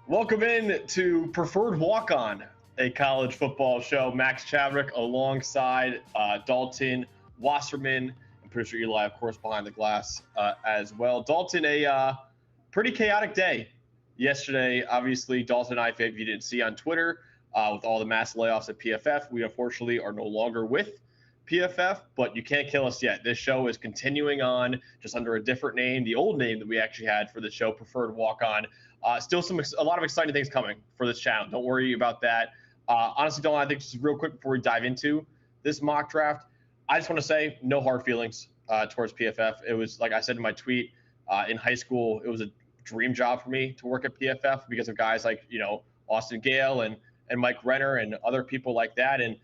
Welcome in to Preferred Walk-On, a college football show. Max Chadwick alongside Dalton Wasserman and producer Eli, of course, behind the glass as well. Dalton, a pretty chaotic day yesterday. Obviously, Dalton and I, if you didn't see on Twitter, with all the mass layoffs at PFF, we unfortunately are no longer with PFF, but you can't kill us yet. This show is continuing on just under a different name, the old name that we actually had for the show, Preferred Walk-On. Still a lot of exciting things coming for this channel. Don't worry about that. Honestly, Dylan, I think just real quick before we dive into this mock draft, I just want to say no hard feelings towards PFF. It was, like I said in my tweet, in high school, it was a dream job for me to work at PFF because of guys like, Austin Gale and Mike Renner and other people like that. And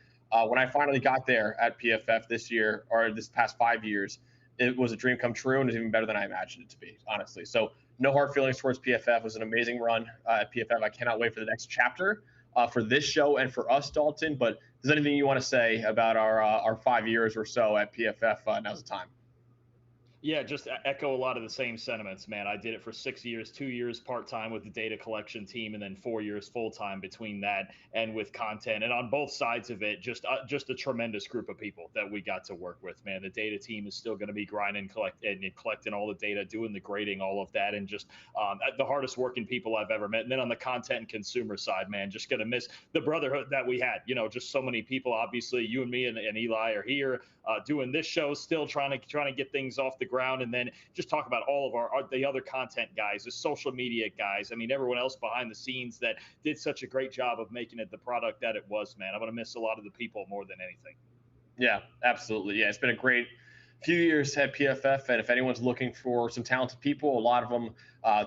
when I finally got there at PFF this year, or this past 5 years, it was a dream come true, and it was even better than I imagined it to be, honestly. So no hard feelings towards PFF. It was an amazing run at PFF. I cannot wait for the next chapter for this show and for us, Dalton. But if there's anything you want to say about our 5 years or so at PFF, now's the time. Yeah, just echo a lot of the same sentiments, man. I did it for 6 years, 2 years part-time with the data collection team, and then 4 years full-time between that and with content. And on both sides of it, just a tremendous group of people that we got to work with, man. The data team is still going to be grinding, collecting all the data, doing the grading, all of that, and just the hardest working people I've ever met. And then on the content and consumer side, man, just going to miss the brotherhood that we had. Just so many people. Obviously, you and me and Eli are here doing this show, still trying to get things off the ground, and then just talk about all of the other content guys, the social media guys. I mean, everyone else behind the scenes that did such a great job of making it the product that it was, man. I'm going to miss a lot of the people more than anything. Yeah, absolutely. Yeah, it's been a great few years at PFF, and if anyone's looking for some talented people, a lot of them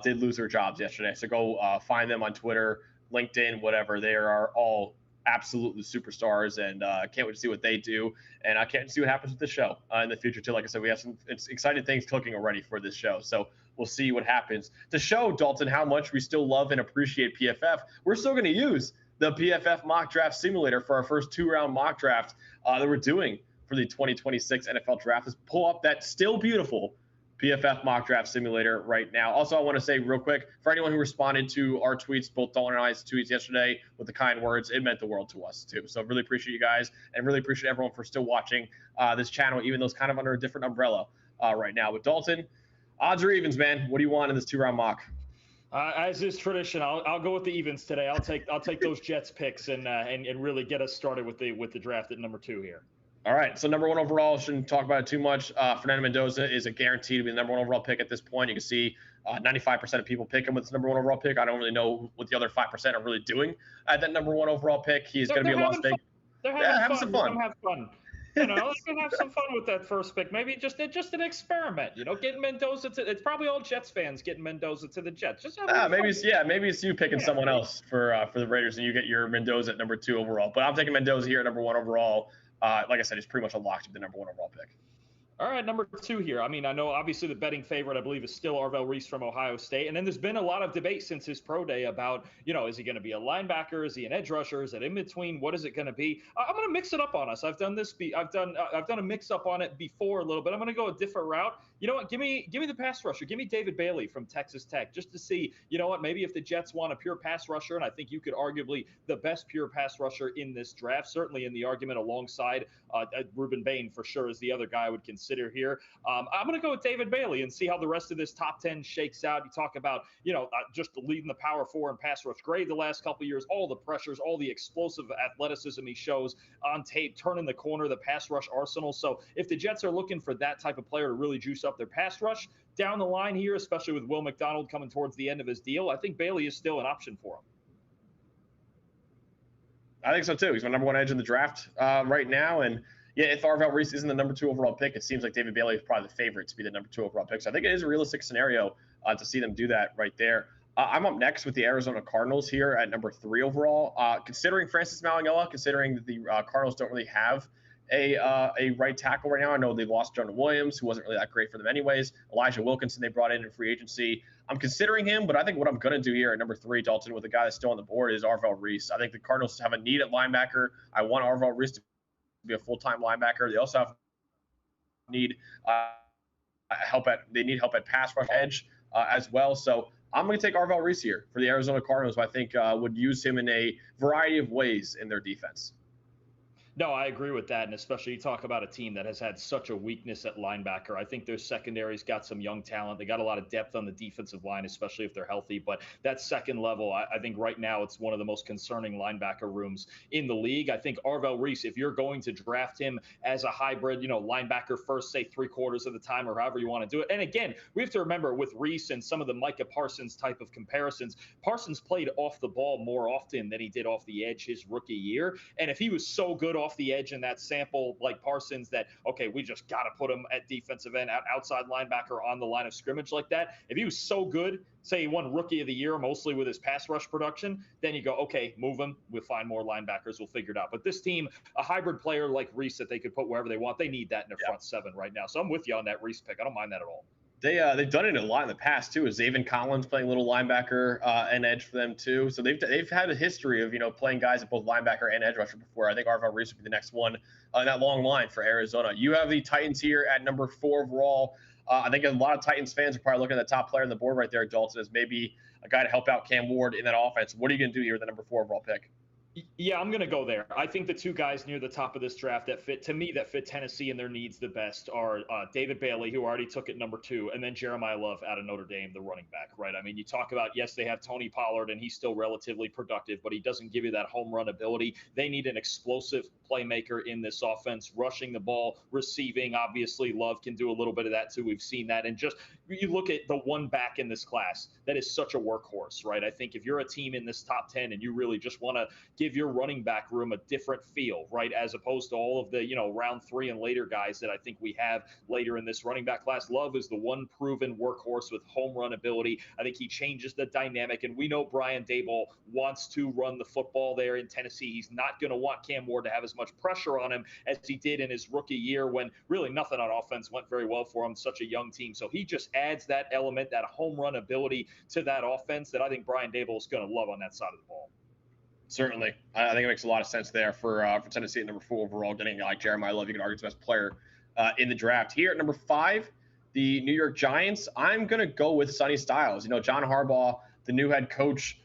did lose their jobs yesterday. So go find them on Twitter, LinkedIn, whatever. They are all absolutely superstars, and can't wait to see what they do, and I can't see what happens with the show in the future too. Like I said, we have some exciting things cooking already for this show, so we'll see what happens. To show, Dalton, how much we still love and appreciate PFF, we're still going to use the PFF mock draft simulator for our first 2-round mock draft that we're doing for the 2026 NFL draft. Let's pull up that still beautiful PFF mock draft simulator right now. Also, I want to say real quick, for anyone who responded to our tweets, both Dalton and I's tweets yesterday with the kind words, it meant the world to us too. So really appreciate you guys, and really appreciate everyone for still watching this channel, even though it's kind of under a different umbrella right now. But Dalton, odds or evens, man? What do you want in this 2-round mock? As is tradition, I'll go with the evens today. I'll take those Jets picks and really get us started with the draft at number 2 here. All right, so number 1 overall, shouldn't talk about it too much. Fernando Mendoza is a guarantee to be the number 1 overall pick at this point. You can see 95% of people pick him with his number 1 overall pick. I don't really know what the other 5% are really doing at that number 1 overall pick. He's going to be a Las Vegas. They're having some fun. Have fun. Let's have some fun with that first pick. Maybe just an experiment. Getting Mendoza to. It's probably all Jets fans getting Mendoza to the Jets. Just maybe it's you picking someone else for the Raiders, and you get your Mendoza at number 2 overall. But I'm taking Mendoza here at number 1 overall. Like I said, he's pretty much a lock to be the number 1 overall pick. All right, number 2 here. I mean, I know obviously the betting favorite, I believe, is still Arvell Reese from Ohio State. And then there's been a lot of debate since his pro day about, is he going to be a linebacker? Is he an edge rusher? Is it in between? What is it going to be? I'm going to mix it up on us. I've done a mix up on it before a little bit. I'm going to go a different route. You know what? Give me the pass rusher. Give me David Bailey from Texas Tech, just to see, maybe if the Jets want a pure pass rusher, and I think you could arguably the best pure pass rusher in this draft, certainly in the argument alongside Ruben Bain for sure is the other guy I would consider here. I'm going to go with David Bailey and see how the rest of this top 10 shakes out. You talk about, just leading the power 4 and pass rush grade the last couple of years, all the pressures, all the explosive athleticism he shows on tape, turning the corner, the pass rush arsenal. So if the Jets are looking for that type of player to really juice up their pass rush down the line here, especially with Will McDonald coming towards the end of his deal, I think Bailey is still an option for him. I think so too. He's my number 1 edge in the draft right now, and yeah, if Arvell Reese isn't the number 2 overall pick, it seems like David Bailey is probably the favorite to be the number 2 overall pick. So I think it is a realistic scenario to see them do that right there. I'm up next with the Arizona Cardinals here at number 3 overall. Considering Francis Mauigoa, considering that the Cardinals don't really have a right tackle right now. I know they lost Jonah Williams, who wasn't really that great for them anyways. Elijah Wilkinson they brought in free agency. I'm considering him, but I think what I'm going to do here at number 3, Dalton, with the guy that's still on the board is Arvell Reese. I think the Cardinals have a need at linebacker. I want Arvell Reese to be a full-time linebacker. They also have need help at pass rush edge as well. So I'm going to take Arvell Reese here for the Arizona Cardinals, who I think would use him in a variety of ways in their defense. No, I agree with that. And especially you talk about a team that has had such a weakness at linebacker. I think their secondary's got some young talent. They got a lot of depth on the defensive line, especially if they're healthy. But that second level, I think right now it's one of the most concerning linebacker rooms in the league. I think Arvell Reese, if you're going to draft him as a hybrid, linebacker first, say 3/4 of the time or however you want to do it. And again, we have to remember with Reese and some of the Micah Parsons type of comparisons, Parsons played off the ball more often than he did off the edge his rookie year. And if he was so good off the edge in that sample like Parsons that, okay, we just got to put him at defensive end, outside linebacker on the line of scrimmage like that. If he was so good, say he won rookie of the year mostly with his pass rush production, then you go, okay, move him. We'll find more linebackers. We'll figure it out. But this team, a hybrid player like Reese that they could put wherever they want, they need that in their front seven right now. So I'm with you on that Reese pick. I don't mind that at all. They've done it a lot in the past too. Is Zaven Collins playing a little linebacker and edge for them too? So they've had a history of playing guys at both linebacker and edge rusher before. I think Arvell Reese would be the next one in that long line for Arizona. You have the Titans here at number 4 overall. I think a lot of Titans fans are probably looking at the top player on the board right there, Dalton, as maybe a guy to help out Cam Ward in that offense. What are you going to do here with the number 4 overall pick? Yeah, I'm going to go there. I think the two guys near the top of this draft that fit Tennessee and their needs the best are David Bailey, who already took it number 2, and then Jeremiah Love out of Notre Dame, the running back, right? I mean, you talk about, yes, they have Tony Pollard, and he's still relatively productive, but he doesn't give you that home run ability. They need an explosive playmaker in this offense, rushing the ball, receiving. Obviously, Love can do a little bit of that, too. We've seen that. And just you look at the one back in this class that is such a workhorse, right? I think if you're a team in this top 10 and you really just want to give your running back room a different feel, right? As opposed to all of the, round 3 and later guys that I think we have later in this running back class. Love is the one proven workhorse with home run ability. I think he changes the dynamic. And we know Brian Daboll wants to run the football there in Tennessee. He's not going to want Cam Ward to have as much pressure on him as he did in his rookie year when really nothing on offense went very well for him, such a young team. So he just adds that element, that home run ability to that offense that I think Brian Daboll is going to love on that side of the ball. Certainly. I think it makes a lot of sense there for Tennessee at number 4 overall, getting like Jeremiah Love. You can argue it's the best player in the draft. Here at number 5, the New York Giants, I'm going to go with Sonny Styles. John Harbaugh, the new head coach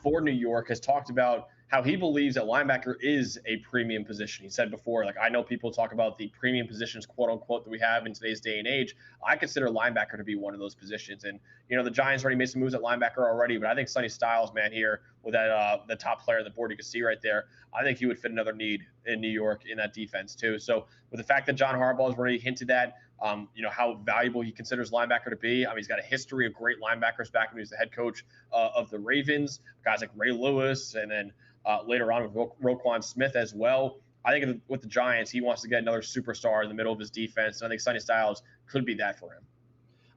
for New York, has talked about how he believes that linebacker is a premium position. He said before, I know people talk about the premium positions, quote unquote, that we have in today's day and age. I consider linebacker to be one of those positions. And, the Giants already made some moves at linebacker already, but I think Sonny Styles, man, here with that the top player on the board you can see right there, I think he would fit another need in New York in that defense too. So with the fact that John Harbaugh has already hinted at, how valuable he considers linebacker to be. He's got a history of great linebackers back when he was the head coach of the Ravens, guys like Ray Lewis, and then later on with Roquan Smith as well. I think with the Giants, he wants to get another superstar in the middle of his defense, and I think Sonny Styles could be that for him.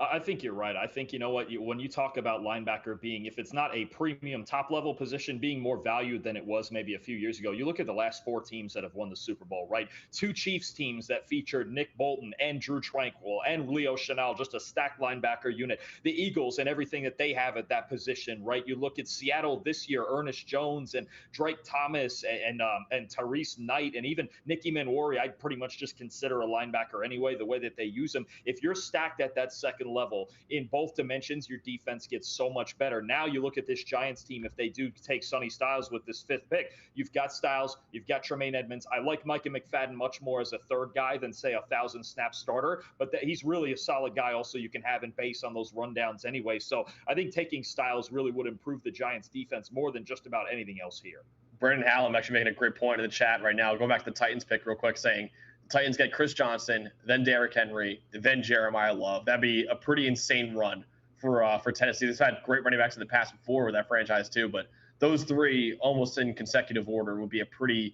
I think you're right. I think, when you talk about linebacker being, if it's not a premium top level position, being more valued than it was maybe a few years ago, you look at the last 4 teams that have won the Super Bowl, right? 2 Chiefs teams that featured Nick Bolton and Drew Tranquill and Leo Chenal, just a stacked linebacker unit. The Eagles and everything that they have at that position, right? You look at Seattle this year, Ernest Jones and Drake Thomas and Tyrese Knight and even Nicky Manwari, I'd pretty much just consider a linebacker anyway, the way that they use them. If you're stacked at that second level in both dimensions, your defense gets so much better. Now you look at this Giants team, if they do take Sonny Styles with this 5th pick, you've got Styles, you've got Tremaine Edmonds. I like Micah McFadden much more as a 3rd guy than, say, a 1,000-snap starter, but he's really a solid guy also you can have in base on those rundowns anyway. So I think taking Styles really would improve the Giants defense more than just about anything else here. Brendan Hallam actually making a great point in the chat right now. Going back to the Titans pick real quick, saying Titans get Chris Johnson, then Derrick Henry, then Jeremiah Love. That'd be a pretty insane run for Tennessee. They've had great running backs in the past before with that franchise too, but those 3 almost in consecutive order would be a pretty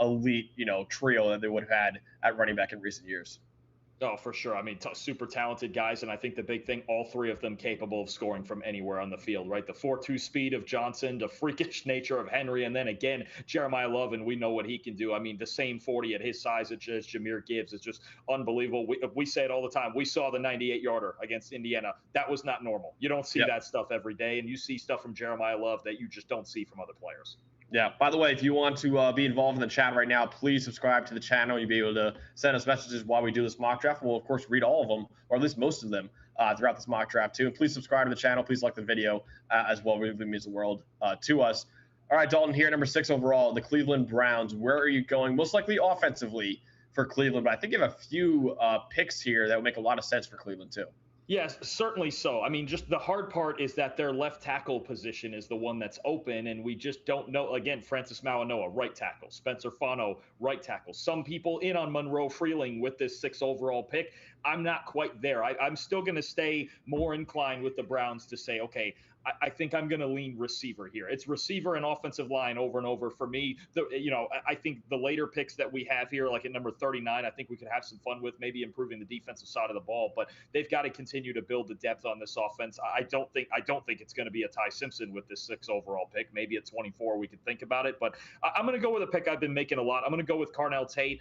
elite, trio that they would have had at running back in recent years. Oh, for sure. I mean, super talented guys. And I think the big thing, all 3 of them capable of scoring from anywhere on the field, right? The 4.2 speed of Johnson, the freakish nature of Henry, and then again, Jeremiah Love, and we know what he can do. I mean, the same 40 at his size as Jahmyr Gibbs is just unbelievable. We say it all the time. We saw the 98-yarder against Indiana. That was not normal. You don't see that stuff every day, and you see stuff from Jeremiah Love that you just don't see from other players. Yeah. By the way, if you want to be involved in the chat right now, please subscribe to the channel. You'll be able to send us messages while we do this mock draft. We'll, of course, read all of them, or at least most of them, throughout this mock draft too. And please subscribe to the channel. Please like the video as well. It really means the world to us. All right, Dalton, here, number 6 overall, the Cleveland Browns. Where are you going? Most likely offensively for Cleveland, but I think you have a few picks here that would make a lot of sense for Cleveland too. Yes, certainly so. I mean, just the hard part is that their left tackle position is the one that's open, and we just don't know. Again, Francis Mauanoa, right tackle. Spencer Fano, right tackle. Some people in on Monroe Freeling with this 6 overall pick. I'm not quite there. I'm still going to stay more inclined with the Browns to say, okay, I think I'm going to lean receiver here. It's receiver and offensive line over and over for me. I think the later picks that we have here, like at number 39, I think we could have some fun with maybe improving the defensive side of the ball. But they've got to continue to build the depth on this offense. I don't think it's going to be a Ty Simpson with this 6 overall pick. Maybe at 24 we could think about it. But I'm going to go with a pick I've been making a lot. I'm going to go with Carnell Tate.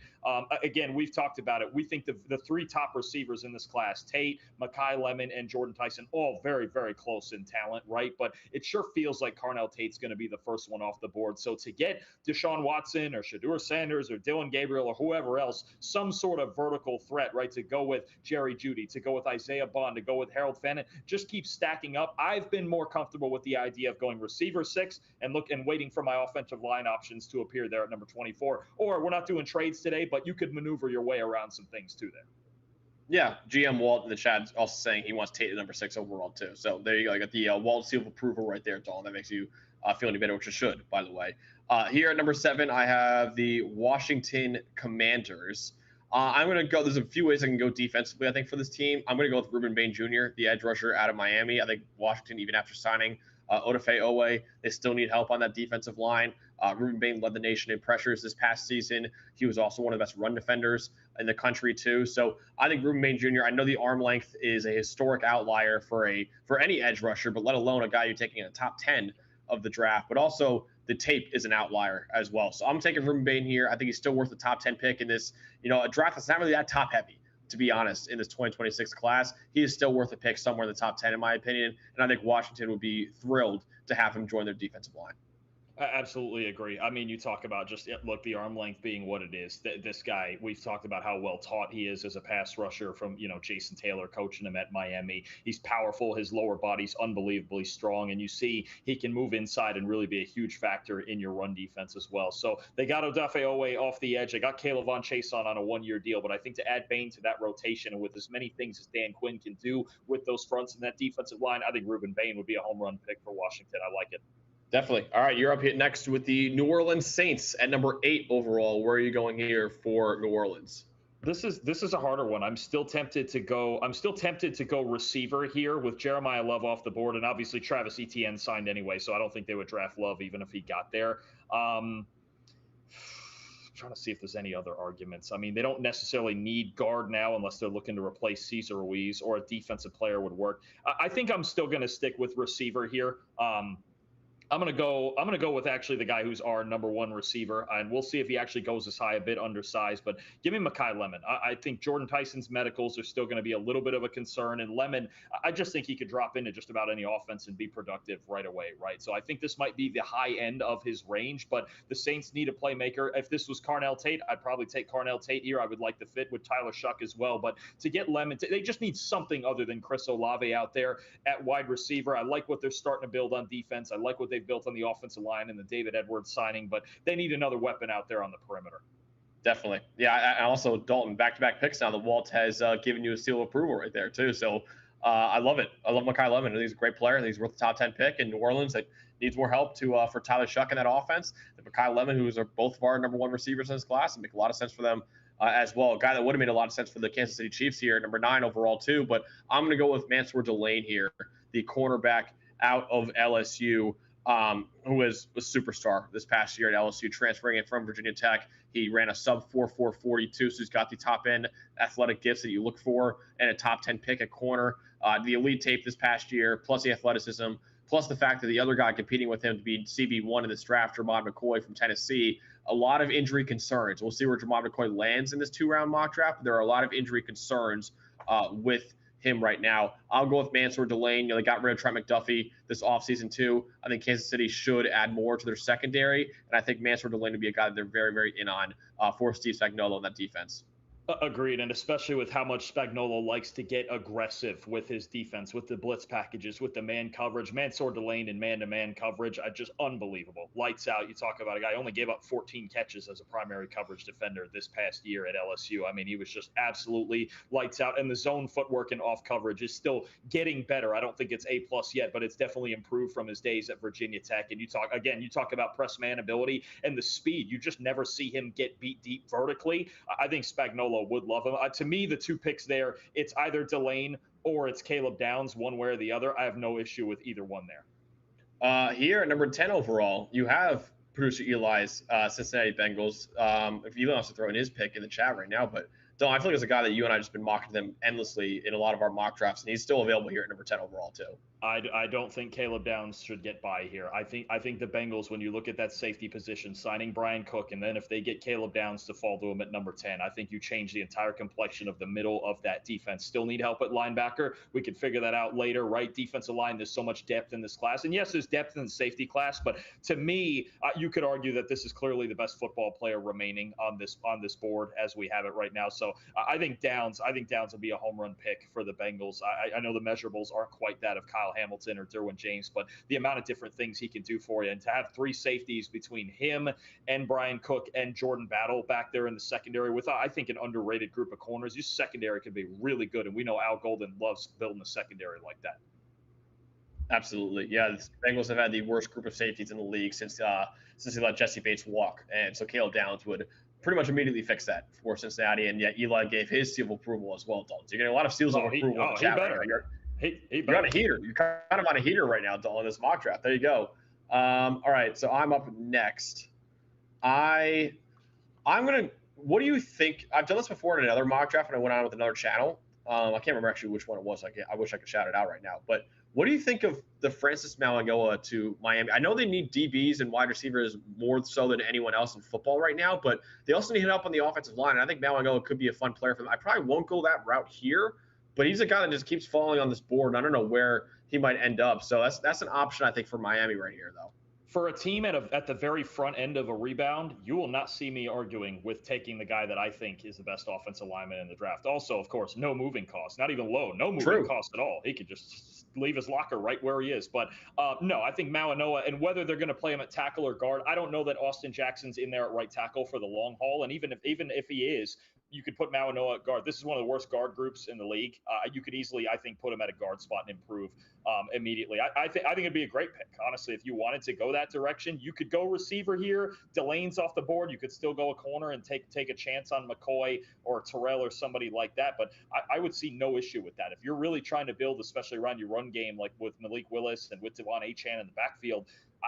Again, we've talked about it. We think the 3 top receivers in this class, Tate, Mekhi Lemon, and Jordan Tyson, all very, very close in talent, right? But it sure feels like Carnell Tate's going to be the first one off the board. So to get Deshaun Watson or Shadur Sanders or Dylan Gabriel or whoever else, some sort of vertical threat, right, to go with Jerry Jeudy, to go with Isaiah Bond, to go with Harold Fannin, just keep stacking up. I've been more comfortable with the idea of going receiver 6 and waiting for my offensive line options to appear there at number 24. Or we're not doing trades today, but you could maneuver your way around some things too there. Yeah, GM Walt in the chat also saying he wants Tate at number 6 overall too. So there you go. I got the Walt seal of approval right there, Dalton. That makes you feel any better, which it should, by the way. Here at number 7, I have the Washington Commanders. I'm going to go. There's a few ways I can go defensively, I think, for this team. I'm going to go with Ruben Bain Jr., the edge rusher out of Miami. I think Washington, even after signing Odafe Owe, they still need help on that defensive line. Ruben Bain led the nation in pressures this past season. He was also one of the best run defenders in the country too. So I think Ruben Bain Jr., I know the arm length is a historic outlier for any edge rusher, but let alone a guy you're taking in the top 10 of the draft. But also the tape is an outlier as well. So I'm taking Ruben Bain here. I think he's still worth the top 10 pick in this, a draft that's not really that top heavy, to be honest, in this 2026 class. He is still worth a pick somewhere in the top 10, in my opinion. And I think Washington would be thrilled to have him join their defensive line. I absolutely agree. I mean, you talk about look, the arm length being what it is. This guy, we've talked about how well taught he is as a pass rusher from, Jason Taylor coaching him at Miami. He's powerful. His lower body's unbelievably strong. And you see he can move inside and really be a huge factor in your run defense as well. So they got Odafe Owe off the edge. They got Caleb Von Chase on a 1-year deal. But I think to add Bain to that rotation and with as many things as Dan Quinn can do with those fronts and that defensive line, I think Ruben Bain would be a home run pick for Washington. I like it. Definitely. All right, you're up here next with the New Orleans Saints at number 8 overall. Where are you going here for New Orleans? This is a harder one. I'm still tempted to go receiver here with Jeremiah Love off the board, and obviously Travis Etienne signed anyway, so I don't think they would draft Love even if he got there. Trying to see if there's any other arguments. I mean, they don't necessarily need guard now unless they're looking to replace Cesar Ruiz, or a defensive player would work. I think I'm still going to stick with receiver here. I'm gonna go with actually the guy who's our number 1 receiver, and we'll see if he actually goes as high, a bit undersized. But give me Mekhi Lemon. I think Jordan Tyson's medicals are still going to be a little bit of a concern, and Lemon, I just think he could drop into just about any offense and be productive right away, right? So I think this might be the high end of his range, but the Saints need a playmaker. If this was Carnell Tate, I'd probably take Carnell Tate here. I would like the fit with Tyler Shuck as well, but to get Lemon, they just need something other than Chris Olave out there at wide receiver. I like what they're starting to build on defense. I like what they've built on the offensive line and the David Edwards signing, but they need another weapon out there on the perimeter. Definitely. Yeah, I also, Dalton, back-to-back picks now. The Walt has given you a seal of approval right there, too. So I love it. I love Mekhi Lemon. I think he's a great player. I think he's worth the top 10 pick in New Orleans. That needs more help for Tyler Shuck in that offense. And Mekhi Lemon, who is both of our number 1 receivers in this class, and make a lot of sense for them as well. A guy that would have made a lot of sense for the Kansas City Chiefs here, number 9 overall, too. But I'm going to go with Mansour Delane here, the cornerback out of LSU. Who was a superstar this past year at LSU, transferring in from Virginia Tech. He ran a sub 4.4 42, so he's got the top end athletic gifts that you look for, and a top 10 pick at corner. The elite tape this past year, plus the athleticism, plus the fact that the other guy competing with him to be CB1 in this draft, Jamad McCoy from Tennessee. A lot of injury concerns. We'll see where Jamad McCoy lands in this 2-round mock draft. But there are a lot of injury concerns with him right now. I'll go with Mansour Delane. They got rid of Trent McDuffie this offseason too. I think Kansas City should add more to their secondary, and I think Mansour Delane would be a guy that they're very, very in on for Steve Spagnuolo in that defense. Agreed, and especially with how much Spagnuolo likes to get aggressive with his defense, with the blitz packages, with the man coverage, Mansour Delane and man-to-man coverage, just unbelievable. Lights out. You talk about a guy who only gave up 14 catches as a primary coverage defender this past year at LSU. I mean, he was just absolutely lights out, and the zone footwork and off coverage is still getting better. I don't think it's A+ yet, but it's definitely improved from his days at Virginia Tech. And you talk about press man ability and the speed. You just never see him get beat deep vertically. I think Spagnuolo would love him. To me, the two picks there, it's either Delane or it's Caleb Downs, one way or the other. I have no issue with either one there. Here at number 10 overall, you have producer Eli's Cincinnati Bengals. If Eli wants to throw in his pick in the chat right now, but Don, I feel like it's a guy that you and I just been mocking them endlessly in a lot of our mock drafts, and he's still available here at number 10 overall too. I don't think Caleb Downs should get by here. I think the Bengals, when you look at that safety position, signing Brian Cook, and then if they get Caleb Downs to fall to him at number 10, I think you change the entire complexion of the middle of that defense. Still need help at linebacker. We can figure that out later, right? Defensive line, there's so much depth in this class. And yes, there's depth in the safety class, but to me, you could argue that this is clearly the best football player remaining on this board as we have it right now. So I think Downs will be a home run pick for the Bengals. I know the measurables aren't quite that of Kyle Hamilton or Derwin James, but the amount of different things he can do for you, and to have three safeties between him and Brian Cook and Jordan Battle back there in the secondary with, I think, an underrated group of corners, your secondary could be really good. And we know Al Golden loves building a secondary like that. Absolutely. Yeah, the Bengals have had the worst group of safeties in the league since they let Jesse Bates walk. And so Caleb Downs would pretty much immediately fix that for Cincinnati. And yet Eli gave his seal of approval as well, Dalton. So you're getting a lot of seals of approval in the chat right now. You're on a heater. You're kind of on a heater right now, Dalton, this mock draft. There you go. All right, so I'm up next. I'm going to – what do you think – I've done this before in another mock draft, and I went on with another channel. I can't remember actually which one it was. I wish I could shout it out right now. But what do you think of the Francis Mauigoa to Miami? I know they need DBs and wide receivers more so than anyone else in football right now, but they also need help on the offensive line. And I think Mauigoa could be a fun player for them. I probably won't go that route here, but he's a guy that just keeps falling on this board, and I don't know where he might end up. So that's an option, I think, for Miami right here, though. For a team at the very front end of a rebound, you will not see me arguing with taking the guy that I think is the best offensive lineman in the draft. Also, of course, no moving costs, not even low, no moving costs at all. He could just leave his locker right where he is. But no, I think Mauigoa, and whether they're going to play him at tackle or guard, I don't know that Austin Jackson's in there at right tackle for the long haul. And even if he is, you could put Mauigoa at guard. This is one of the worst guard groups in the league. You could easily, I think, put him at a guard spot and improve immediately. I think it'd be a great pick, honestly. If you wanted to go that direction, you could go receiver here. Delane's off the board. You could still go a corner and take a chance on McCoy or Terrell or somebody like that. But I would see no issue with that. If you're really trying to build, especially around your run game, like with Malik Willis and with Devon Achane in the backfield,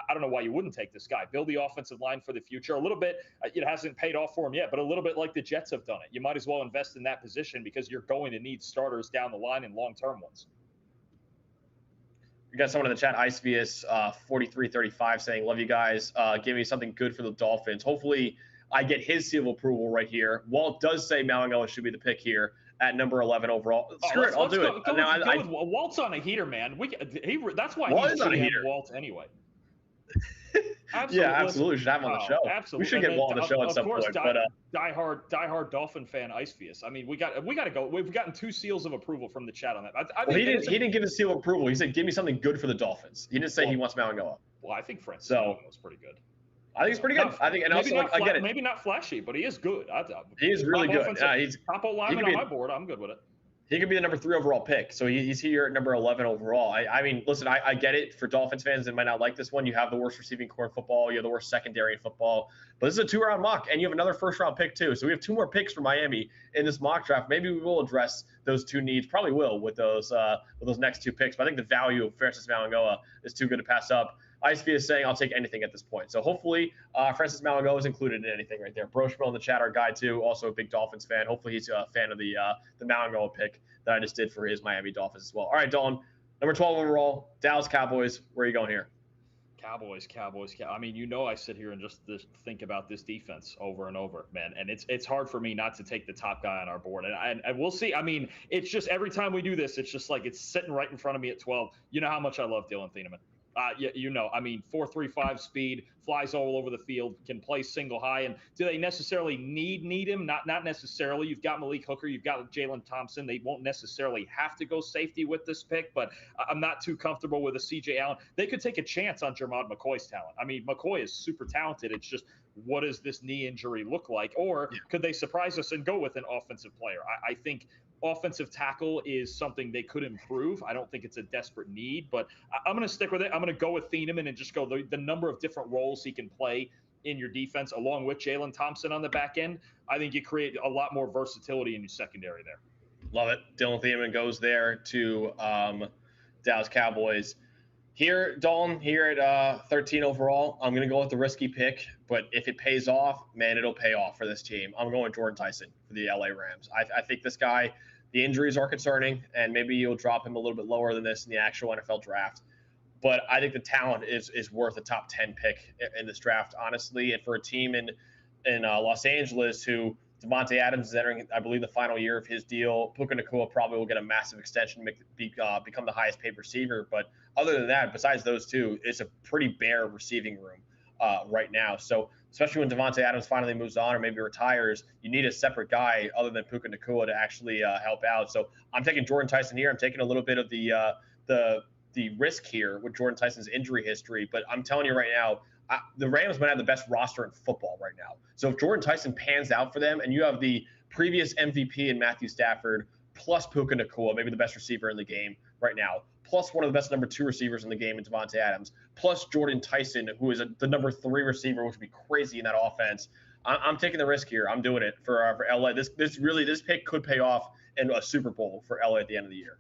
I don't know why you wouldn't take this guy. Build the offensive line for the future. A little bit, it hasn't paid off for him yet, but a little bit like the Jets have done it. You might as well invest in that position because you're going to need starters down the line and long-term ones. We got someone in the chat, Icevius 4335, saying, love you guys. Give me something good for the Dolphins. Hopefully I get his seal of approval right here. Walt does say Mauigoa should be the pick here at number 11 overall. Screw it, I'll do it. Walt's on a heater, man. That's why he's on a heater. Walt anyway. Absolutely. Yeah, absolutely. We should have him on the show. Absolutely. We should get Walt on the show at some point. Diehard Dolphin fan, Icevius. I mean, we got to go. We've gotten 2 seals of approval from the chat on that. He didn't give a seal of approval. He said, "Give me something good for the Dolphins." He didn't say he wants Mauigoa. Well, I think Francis was pretty good. I think he's pretty good. I think, and also I get it. Maybe not flashy, but he is good. He is really good. He's top lineman on my board. I'm good with it. He could be the number 3 overall pick. So he's here at number 11 overall. I mean, listen, I get it. For Dolphins fans that might not like this one, you have the worst receiving core in football. You have the worst secondary in football. But this is a 2-round mock, and you have another first-round pick, too. So we have 2 more picks for Miami in this mock draft. Maybe we will address those 2 needs. Probably will with those next 2 picks. But I think the value of Francis Mauigoa is too good to pass up. ISP is saying I'll take anything at this point. So hopefully Francis Mauigoa is included in anything right there. Broshmill in the chat, our guy too, also a big Dolphins fan. Hopefully he's a fan of the Mauigoa pick that I just did for his Miami Dolphins as well. All right, Dalton, number 12 overall, Dallas Cowboys. Where are you going here? Cowboys. I mean, I sit here and just think about this defense over and over, man. And it's hard for me not to take the top guy on our board. And we'll see. I mean, it's just every time we do this, it's just like it's sitting right in front of me at 12. You know how much I love Dylan Thieneman. I mean, 4.35 speed, flies all over the field, can play single high. And do they necessarily need him? Not necessarily. You've got Malik Hooker, you've got Jalen Thompson. They won't necessarily have to go safety with this pick, but I'm not too comfortable with a CJ Allen. They could take a chance on Jermod McCoy's talent. I mean, McCoy is super talented. It's just, what does this knee injury look like? Or could they surprise us and go with an offensive player? I think offensive tackle is something they could improve. I don't think it's a desperate need, but I'm going to stick with it. I'm going to go with Thieneman and just go the number of different roles he can play in your defense, along with Jalen Thompson on the back end. I think you create a lot more versatility in your secondary there. Love it. Dylan Thieneman goes there to Dallas Cowboys. Here, Dalton, here at 13 overall, I'm going to go with the risky pick, but if it pays off, man, it'll pay off for this team. I'm going Jordan Tyson for the LA Rams. I think this guy, the injuries are concerning, and maybe you'll drop him a little bit lower than this in the actual NFL draft. But I think the talent is worth a top 10 pick in this draft, honestly. And for a team in Los Angeles who Devontae Adams is entering, I believe, the final year of his deal. Puka Nacua probably will get a massive extension, become the highest paid receiver. But other than that, besides those two, it's a pretty bare receiving room right now. So especially when Devontae Adams finally moves on or maybe retires, you need a separate guy other than Puka Nacua to actually help out. So I'm taking Jordan Tyson here. I'm taking a little bit of the risk here with Jordan Tyson's injury history. But I'm telling you right now, the Rams might have the best roster in football right now. So if Jordan Tyson pans out for them and you have the previous MVP in Matthew Stafford plus Puka Nacua, maybe the best receiver in the game right now, plus one of the best number 2 receivers in the game in Devontae Adams, plus Jordan Tyson, who is the number 3 receiver, which would be crazy in that offense. I'm taking the risk here. I'm doing it for LA. This pick could pay off in a Super Bowl for LA at the end of the year.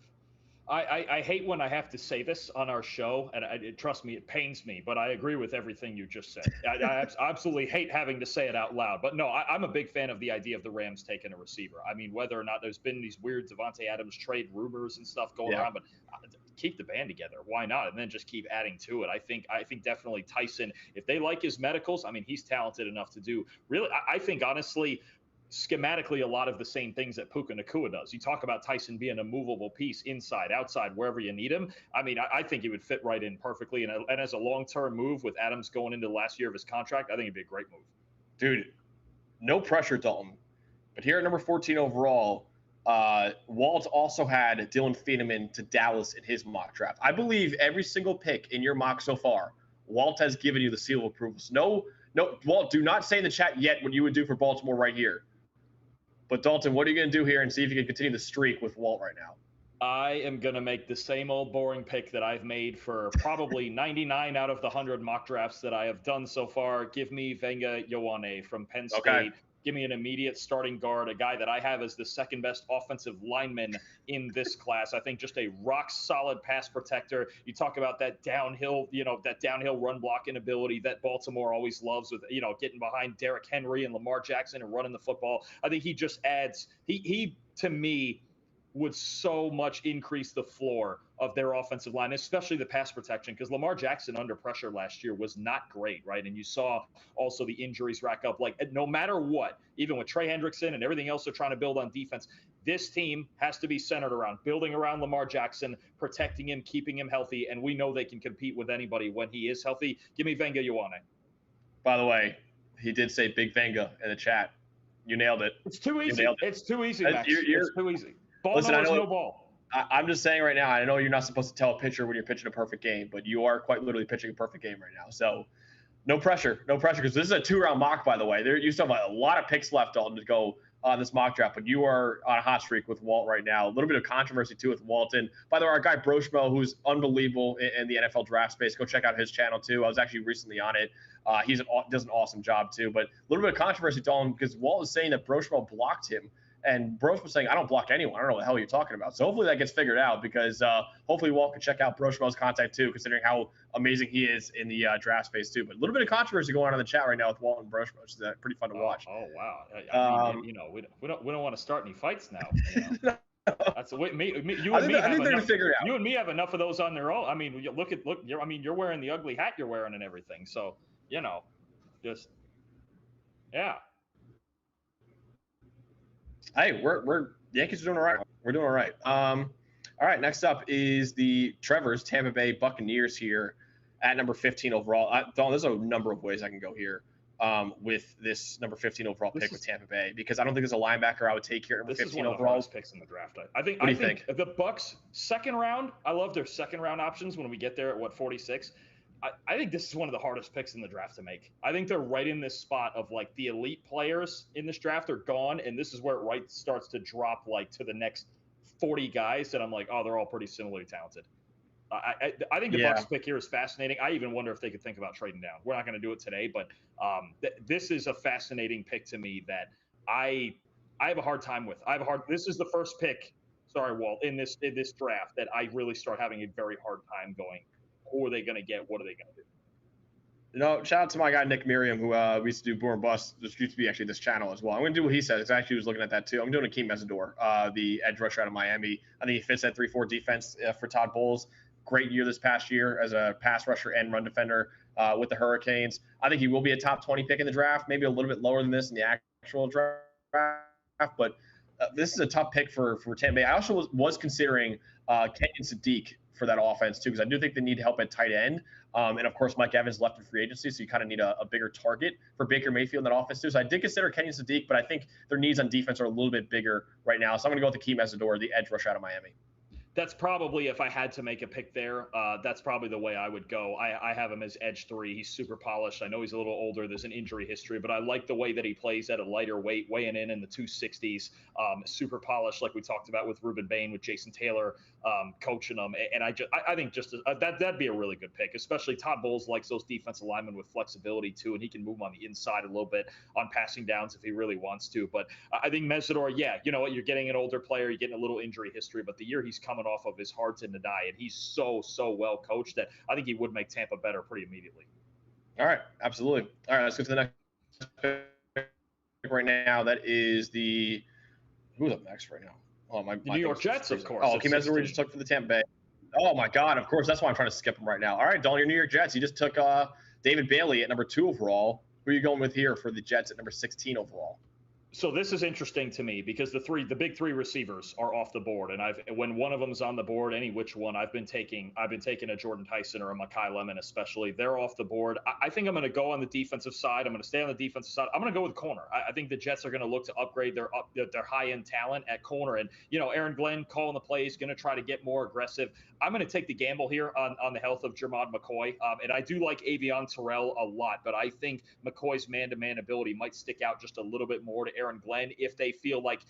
I hate when I have to say this on our show, and trust me, it pains me, but I agree with everything you just said. I absolutely hate having to say it out loud. But no, I'm a big fan of the idea of the Rams taking a receiver. I mean, whether or not there's been these weird Devontae Adams trade rumors and stuff going around, but keep the band together. Why not? And then just keep adding to it. I think definitely Tyson, if they like his medicals, I mean, he's talented enough to do really, I think honestly, schematically a lot of the same things that Puka Nacua does. You talk about Tyson being a movable piece inside, outside, wherever you need him. I mean, I think he would fit right in perfectly. And as a long-term move with Adams going into the last year of his contract, I think it'd be a great move. Dude, no pressure, Dalton. But here at number 14 overall, Walt also had Dylan Thieneman to Dallas in his mock draft. I believe every single pick in your mock so far, Walt has given you the seal of approval. So no, Walt, do not say in the chat yet what you would do for Baltimore right here. But Dalton, what are you going to do here and see if you can continue the streak with Walt right now? I am going to make the same old boring pick that I've made for probably 99 out of the 100 mock drafts that I have done so far. Give me Venga Ioane from Penn State. Okay. Give me an immediate starting guard, a guy that I have as the second best offensive lineman in this class. I think just a rock solid pass protector. You talk about that downhill run blocking ability that Baltimore always loves with, getting behind Derrick Henry and Lamar Jackson and running the football. I think he just adds, he to me would so much increase the floor of their offensive line, especially the pass protection, because Lamar Jackson under pressure last year was not great, right? And you saw also the injuries rack up. Like, no matter what, even with Trey Hendrickson and everything else they're trying to build on defense, this team has to be centered around building around Lamar Jackson, protecting him, keeping him healthy, and we know they can compete with anybody when he is healthy. Give me Venga Ioane. By the way, he did say Big Venga in the chat. You nailed it. It's too easy. It's too easy, Max. It's too easy. Ball knows no ball. I'm just saying right now, I know you're not supposed to tell a pitcher when you're pitching a perfect game, but you are quite literally pitching a perfect game right now. So no pressure, because this is a 2-round mock, by the way. You still have a lot of picks left on to go on this mock draft, but you are on a hot streak with Walt right now. A little bit of controversy, too, with Walton. By the way, our guy Broshmo, who's unbelievable in the NFL draft space, go check out his channel, too. I was actually recently on it. He does an awesome job, too. But a little bit of controversy, Dalton, because Walt is saying that Broshmo blocked him. And Brosh was saying, I don't block anyone. I don't know what the hell you're talking about. So hopefully that gets figured out, because hopefully Walt can check out Broshmo's content too, considering how amazing he is in the draft space too. But a little bit of controversy going on in the chat right now with Walt and Broshmo, which is pretty fun to watch. Oh wow! I mean, we don't want to start any fights now. That's the way. You and me have enough of those on their own. I mean, you're wearing the ugly hat you're wearing and everything. So just yeah. Hey, we're Yankees are doing all right. We're doing all right. All right, next up is the Trevor's Tampa Bay Buccaneers here. at number 15 overall. There's a number of ways I can go here with this number 15 overall pick with Tampa Bay, because I don't think there's a linebacker I would take here at number 15 overall. This is one of the hardest picks in the draft. I think the Bucs second round. I love their second round options when we get there at 46. I think this is one of the hardest picks in the draft to make. I think they're right in this spot of like the elite players in this draft are gone, and this is where it starts to drop like to the next 40 guys that I'm like, oh, they're all pretty similarly talented. I think the Bucs pick here is fascinating. I even wonder if they could think about trading down. We're not going to do it today, but this is a fascinating pick to me that I have a hard time with. This is the first pick, sorry, Walt, in this draft that I really start having a very hard time going. Who are they going to get? What are they going to do? Shout out to my guy Nick Merriam, who we used to do Boom or Bust. This used to be actually this channel as well. I'm going to do what he says, because I actually was looking at that too. I'm doing Akeem Mesidor, the edge rusher out of Miami. I think he fits that 3-4 defense for Todd Bowles. Great year this past year as a pass rusher and run defender with the Hurricanes. I think he will be a top 20 pick in the draft, maybe a little bit lower than this in the actual draft, but this is a tough pick for Tampa Bay. I also was considering Kenyon Sadiq for that offense too, because I do think they need help at tight end. And of course, Mike Evans left in free agency, so you kind of need a bigger target for Baker Mayfield in that offense too. So I did consider Kenyon Sadiq, but I think their needs on defense are a little bit bigger right now. So I'm going to go with Akeem Mesidor, the edge rush out of Miami. That's probably, if I had to make a pick there, that's probably the way I would go. I have him as edge 3. He's super polished. I know he's a little older. There's an injury history, but I like the way that he plays at a lighter weight, weighing in the 260s. Super polished, like we talked about with Ruben Bain, with Jason Taylor coaching him. And I think that'd be a really good pick, especially Todd Bowles likes those defensive linemen with flexibility too, and he can move on the inside a little bit on passing downs if he really wants to. But I think Mesidor, you know what, you're getting an older player, you're getting a little injury history, but the year he's coming off of is hard to deny, and he's so well coached that I think he would make Tampa better pretty immediately. All right, absolutely. All right, let's go to the next pick right now. That is who's up next right now? Oh, my New York Jets, of course. Oh, Akeem Mesidor just took for the Tampa Bay. Oh my God, of course. That's why I'm trying to skip him right now. All right, Dalton, your New York Jets. You just took David Bailey at number 2 overall. Who are you going with here for the Jets at number 16 overall? So this is interesting to me because the big three receivers are off the board, and when one of them's on the board, any which one, I've been taking a Jordan Tyson or a Mekhi Lemon, especially. They're off the board. I think I'm going to go on the defensive side. I'm going to stay on the defensive side. I'm going to go with corner. I think the Jets are going to look to upgrade their high end talent at corner, and Aaron Glenn calling the plays, going to try to get more aggressive. I'm going to take the gamble here on the health of Jermod McCoy, and I do like Avion Terrell a lot, but I think McCoy's man-to-man ability might stick out just a little bit more to Aaron Glenn if they feel like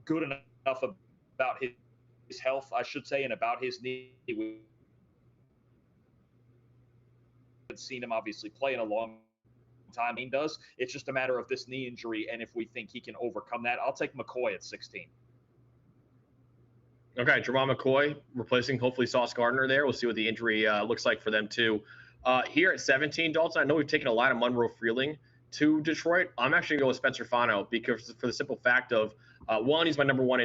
good enough about his health, I should say, and about his knee. We've seen him obviously play in a long time. He does. It's just a matter of this knee injury, and if we think he can overcome that, I'll take McCoy at 16. Okay, Jermon McCoy replacing hopefully Sauce Gardner there. We'll see what the injury looks like for them too. Here at 17, Dalton, I know we've taken a lot of Monroe Freeling to Detroit. I'm actually going to go with Spencer Fano because for the simple fact of one, he's my number one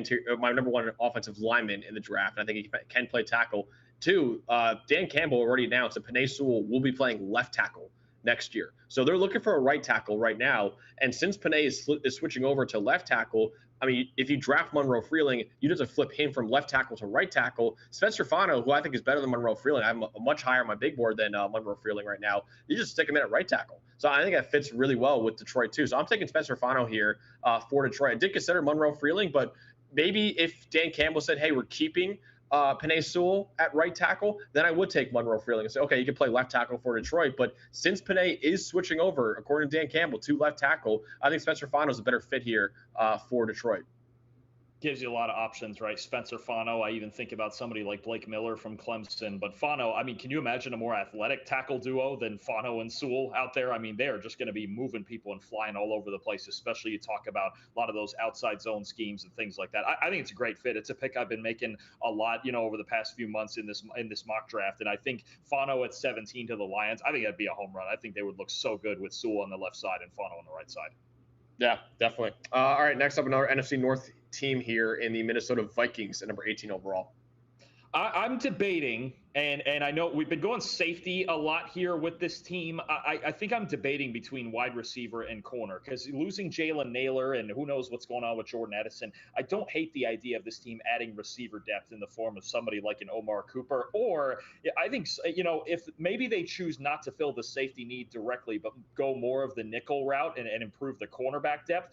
offensive lineman in the draft, and I think he can play tackle. 2, Dan Campbell already announced that Penei Sewell will be playing left tackle next year. So they're looking for a right tackle right now. And since Penei is switching over to left tackle, I mean, if you draft Monroe Freeling, you just have to flip him from left tackle to right tackle. Spencer Fano, who I think is better than Monroe Freeling, I have a much higher on my big board than Monroe Freeling right now. You just stick him in at right tackle. So I think that fits really well with Detroit too. So I'm taking Spencer Fano here for Detroit. I did consider Monroe Freeling, but maybe if Dan Campbell said, hey, we're keeping Penei Sewell at right tackle, then I would take Monroe Freeling and say, okay, you can play left tackle for Detroit. But since Penei is switching over, according to Dan Campbell, to left tackle, I think Spencer Fano is a better fit here for Detroit. Gives you a lot of options, right? Spencer Fano. I even think about somebody like Blake Miller from Clemson. But Fano, I mean, can you imagine a more athletic tackle duo than Fano and Sewell out there? I mean, they're just going to be moving people and flying all over the place, especially you talk about a lot of those outside zone schemes and things like that. I think it's a great fit. It's a pick I've been making a lot, over the past few months in this mock draft. And I think Fano at 17 to the Lions, I think that'd be a home run. I think they would look so good with Sewell on the left side and Fano on the right side. Yeah, definitely. All right, next up, another NFC North team here in the Minnesota Vikings at number 18 overall. I'm debating, and I know we've been going safety a lot here with this team. I think I'm debating between wide receiver and corner because losing Jalen Naylor and who knows what's going on with Jordan Edison. I don't hate the idea of this team adding receiver depth in the form of somebody like an Omar Cooper. Or I think, if maybe they choose not to fill the safety need directly, but go more of the nickel route and improve the cornerback depth.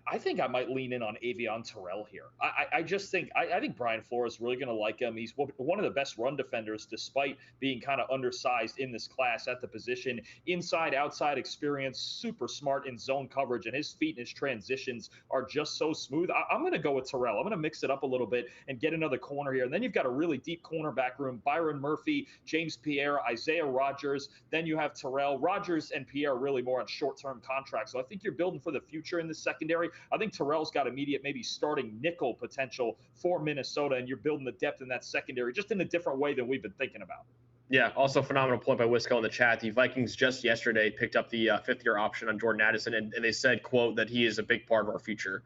I think I might lean in on Avion Terrell here. I just think I think Brian Flores is really going to like him. He's one of the best run defenders, despite being kind of undersized in this class at the position. Inside, outside experience, super smart in zone coverage, and his feet and his transitions are just so smooth. I'm going to go with Terrell. I'm going to mix it up a little bit and get another corner here. And then you've got a really deep cornerback room: Byron Murphy, James Pierre, Isaiah Rodgers. Then you have Terrell. Rodgers and Pierre really more on short-term contracts. So I think you're building for the future in the secondary. I think Terrell's got immediate, maybe starting nickel potential for Minnesota, and you're building the depth in that secondary just in a different way than we've been thinking about. Yeah, also phenomenal point by Wisco in the chat. The Vikings just yesterday picked up the fifth-year option on Jordan Addison, and they said, quote, that he is a big part of our future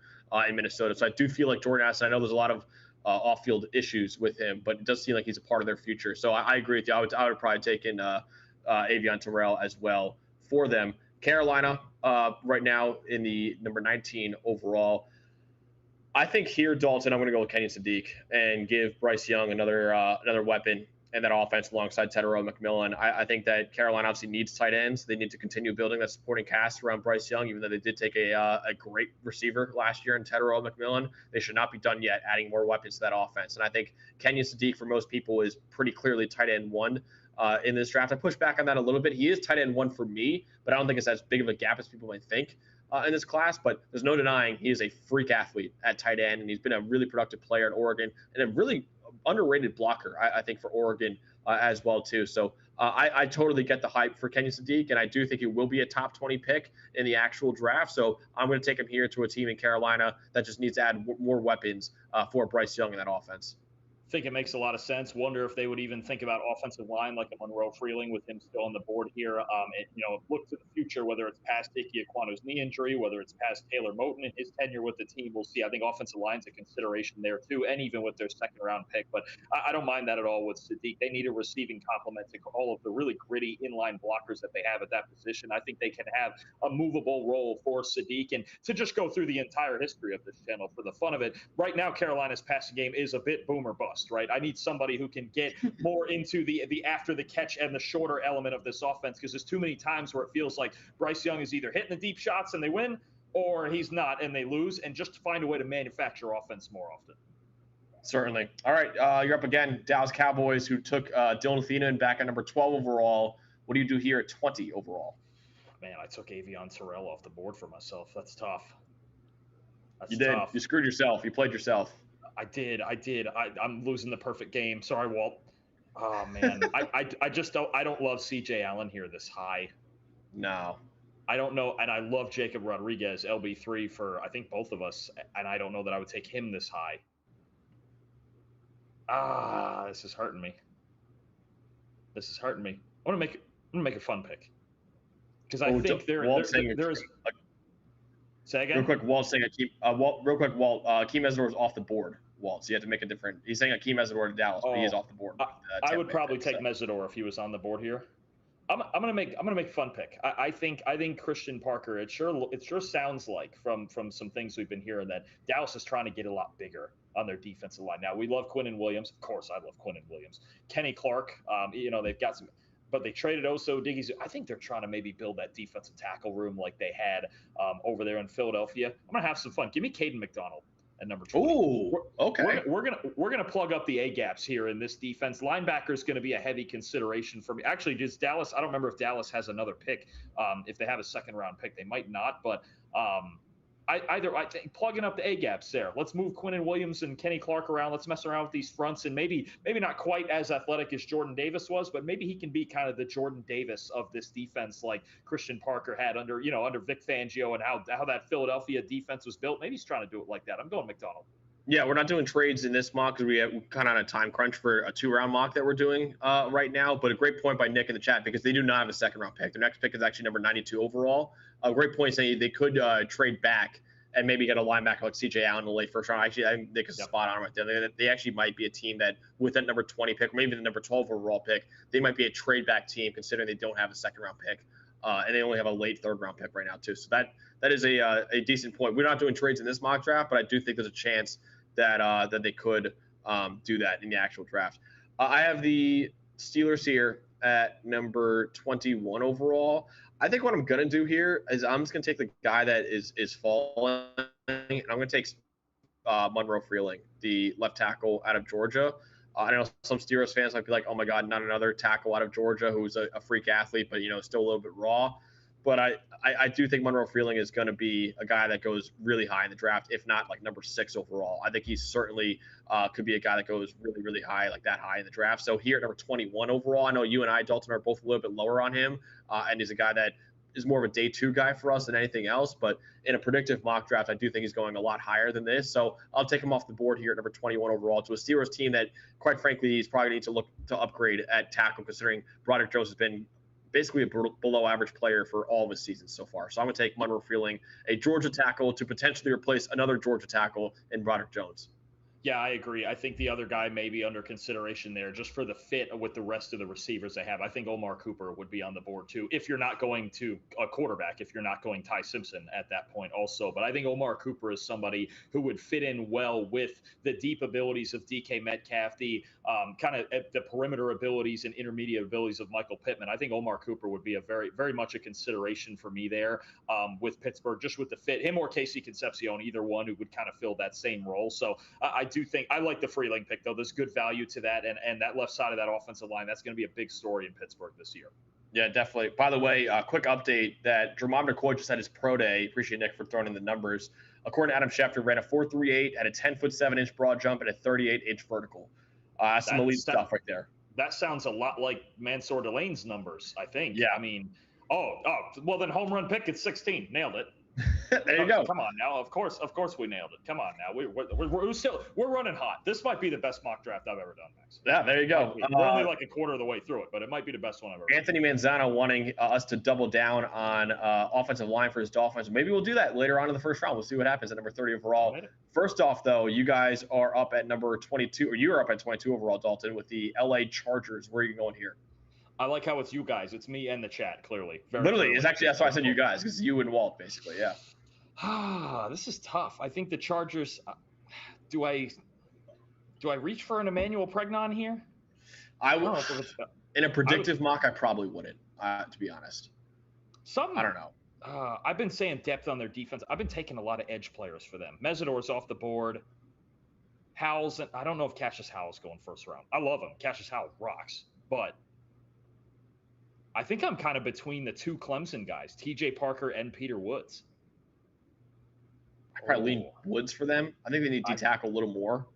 in Minnesota. So I do feel like Jordan Addison, I know there's a lot of off-field issues with him, but it does seem like he's a part of their future. So I agree with you. I would probably take in Avion Terrell as well for them. Carolina right now in the number 19 overall. I think here, Dalton, I'm going to go with Kenny Sadiq and give Bryce Young another weapon and that offense alongside Tedero McMillan. I think that Carolina obviously needs tight ends. They need to continue building that supporting cast around Bryce Young, even though they did take a great receiver last year in Tedero McMillan. They should not be done yet adding more weapons to that offense. And I think Kenny Sadiq, for most people, is pretty clearly tight end one. In this draft. I push back on that a little bit. He is tight end one for me, but I don't think it's as big of a gap as people might think in this class. But there's no denying he is a freak athlete at tight end, and he's been a really productive player at Oregon and a really underrated blocker, I think, for Oregon as well, too. So I totally get the hype for Kenny Sadiq, and I do think he will be a top 20 pick in the actual draft. So I'm going to take him here to a team in Carolina that just needs to add more weapons for Bryce Young in that offense. Think it makes a lot of sense. Wonder if they would even think about offensive line like a Monroe Freeling with him still on the board here. Look to the future, whether it's past Ike Ekwano's knee injury, whether it's past Taylor Moton and his tenure with the team. We'll see. I think offensive line's a consideration there too, and even with their second round pick. But I don't mind that at all with Sadiq. They need a receiving complement to all of the really gritty inline blockers that they have at that position. I think they can have a movable role for Sadiq. And to just go through the entire history of this channel for the fun of it, right now Carolina's passing game is a bit boomer bust. Right, I need somebody who can get more into the after the catch and the shorter element of this offense, because there's too many times where it feels like Bryce Young is either hitting the deep shots and they win, or he's not and they lose, and just to find a way to manufacture offense more often. Certainly. All right, you're up again. Dallas Cowboys, who took Dylan Thieneman back at number 12 overall. What do you do here at 20 overall? Man, I took Avion Terrell off the board for myself. That's tough. You did. Tough. You screwed yourself. You played yourself. I did. I'm losing the perfect game. Sorry, Walt. Oh man, I just don't love CJ Allen here this high. No. I don't know, and I love Jacob Rodriguez, LB3 for I think both of us, and I don't know that I would take him this high. This is hurting me. I'm gonna make a fun pick because I think there is. Say again. Real quick, Walt's saying Akeem Mesidor is off the board. Walt, so you have to make a different. He's saying Akeem Mesidor to Dallas, but he is off the board. I would probably take Mesidor if he was on the board here. I'm gonna make a fun pick. I think Christian Parker. It sure sounds like from some things we've been hearing that Dallas is trying to get a lot bigger on their defensive line. Now we love Quinnen Williams, of course. I love Quinnen Williams. Kenny Clark. They've got some. But they traded Oso Diggy. I think they're trying to maybe build that defensive tackle room like they had over there in Philadelphia. I'm gonna have some fun. Give me Caden McDonald at number 20. Ooh, okay. We're gonna plug up the A gaps here in this defense. Linebacker is going to be a heavy consideration for me. Actually, does Dallas? I don't remember if Dallas has another pick. If they have a second round pick, they might not. But I think plugging up the A gaps there. Let's move Quinnen Williams and Kenny Clark around. Let's mess around with these fronts, and maybe not quite as athletic as Jordan Davis was, but maybe he can be kind of the Jordan Davis of this defense, like Christian Parker had under Vic Fangio, and how that Philadelphia defense was built. Maybe he's trying to do it like that. I'm going McDonald. Yeah, we're not doing trades in this mock because we're kind of on a time crunch for a 2-round mock that we're doing right now. But a great point by Nick in the chat, because they do not have a second-round pick. Their next pick is actually number 92 overall. A great point saying they could trade back and maybe get a linebacker like C.J. Allen in the late first round. Actually, I think Nick is spot on right there. They actually might be a team that, with that number 20 pick, maybe the number 12 overall pick, they might be a trade back team considering they don't have a second round pick, and they only have a late third round pick right now too. So that is a decent point. We're not doing trades in this mock draft, but I do think there's a chance that they could do that in the actual draft. I have the Steelers here at number 21 overall. I think what I'm going to do here is I'm just going to take the guy that is falling, and I'm going to take Monroe Freeling, the left tackle out of Georgia. I know some Steelers fans might be like, oh, my God, not another tackle out of Georgia who's a freak athlete, but, still a little bit raw. But I do think Monroe Freeling is going to be a guy that goes really high in the draft, if not like number 6 overall. I think he certainly could be a guy that goes really, really high, like that high in the draft. So here at number 21 overall, I know you and I, Dalton, are both a little bit lower on him, and he's a guy that is more of a day 2 guy for us than anything else. But in a predictive mock draft, I do think he's going a lot higher than this. So I'll take him off the board here at number 21 overall to a Steelers team that, quite frankly, he's probably need to look to upgrade at tackle, considering Broderick Jones has been basically a below average player for all of his seasons so far. So I'm going to take Monroe Freeling, a Georgia tackle, to potentially replace another Georgia tackle in Broderick Jones. Yeah, I agree. I think the other guy may be under consideration there just for the fit with the rest of the receivers they have. I think Omar Cooper would be on the board too, if you're not going to a quarterback, if you're not going Ty Simpson at that point also. But I think Omar Cooper is somebody who would fit in well with the deep abilities of DK Metcalf, the kind of the perimeter abilities and intermediate abilities of Michael Pittman. I think Omar Cooper would be a very, very much a consideration for me there with Pittsburgh, just with the fit. Him or Casey Concepcion, either one who would kind of fill that same role. So I do think I like the Freeling pick, though. There's good value to that. And that left side of that offensive line, that's going to be a big story in Pittsburgh this year. Yeah, definitely. By the way, quick update that Jermon McCoy just had his pro day. Appreciate Nick for throwing in the numbers. According to Adam Schefter, ran a 4.38 at a 10'7" broad jump and a 38" vertical. That's some elite stuff right there. That sounds a lot like Mansour Delane's numbers, I think. Yeah. I mean, well, then home run pick at 16. Nailed it. There you go. Come on now. Of course we nailed it. Come on now. We're running hot. This might be the best mock draft I've ever done, Max. Yeah, there you go. We're only like a quarter of the way through it, but it might be the best one I've ever done. Anthony Manzano wanting us to double down on offensive line for his Dolphins. Maybe we'll do that later on in the first round. We'll see what happens at number 30 overall. First off, though, you guys are up at number 22, or you are up at 22 overall, Dalton, with the LA Chargers. Where are you going here? I like how it's you guys. It's me and the chat, clearly. Literally, it's actually, that's why I said you guys, because you and Walt, basically, yeah. This is tough. I think the Chargers. Do I reach for an Emmanuel Pregnon here? I will. In a predictive mock, I probably wouldn't, to be honest. I don't know. I've been saying depth on their defense. I've been taking a lot of edge players for them. Mesidor's off the board. Howell's. I don't know if Cassius Howell's going first round. I love him. Cassius Howell rocks, but I think I'm kind of between the two Clemson guys, TJ Parker and Peter Woods. I probably lean Woods for them. I think they need to tackle a little more.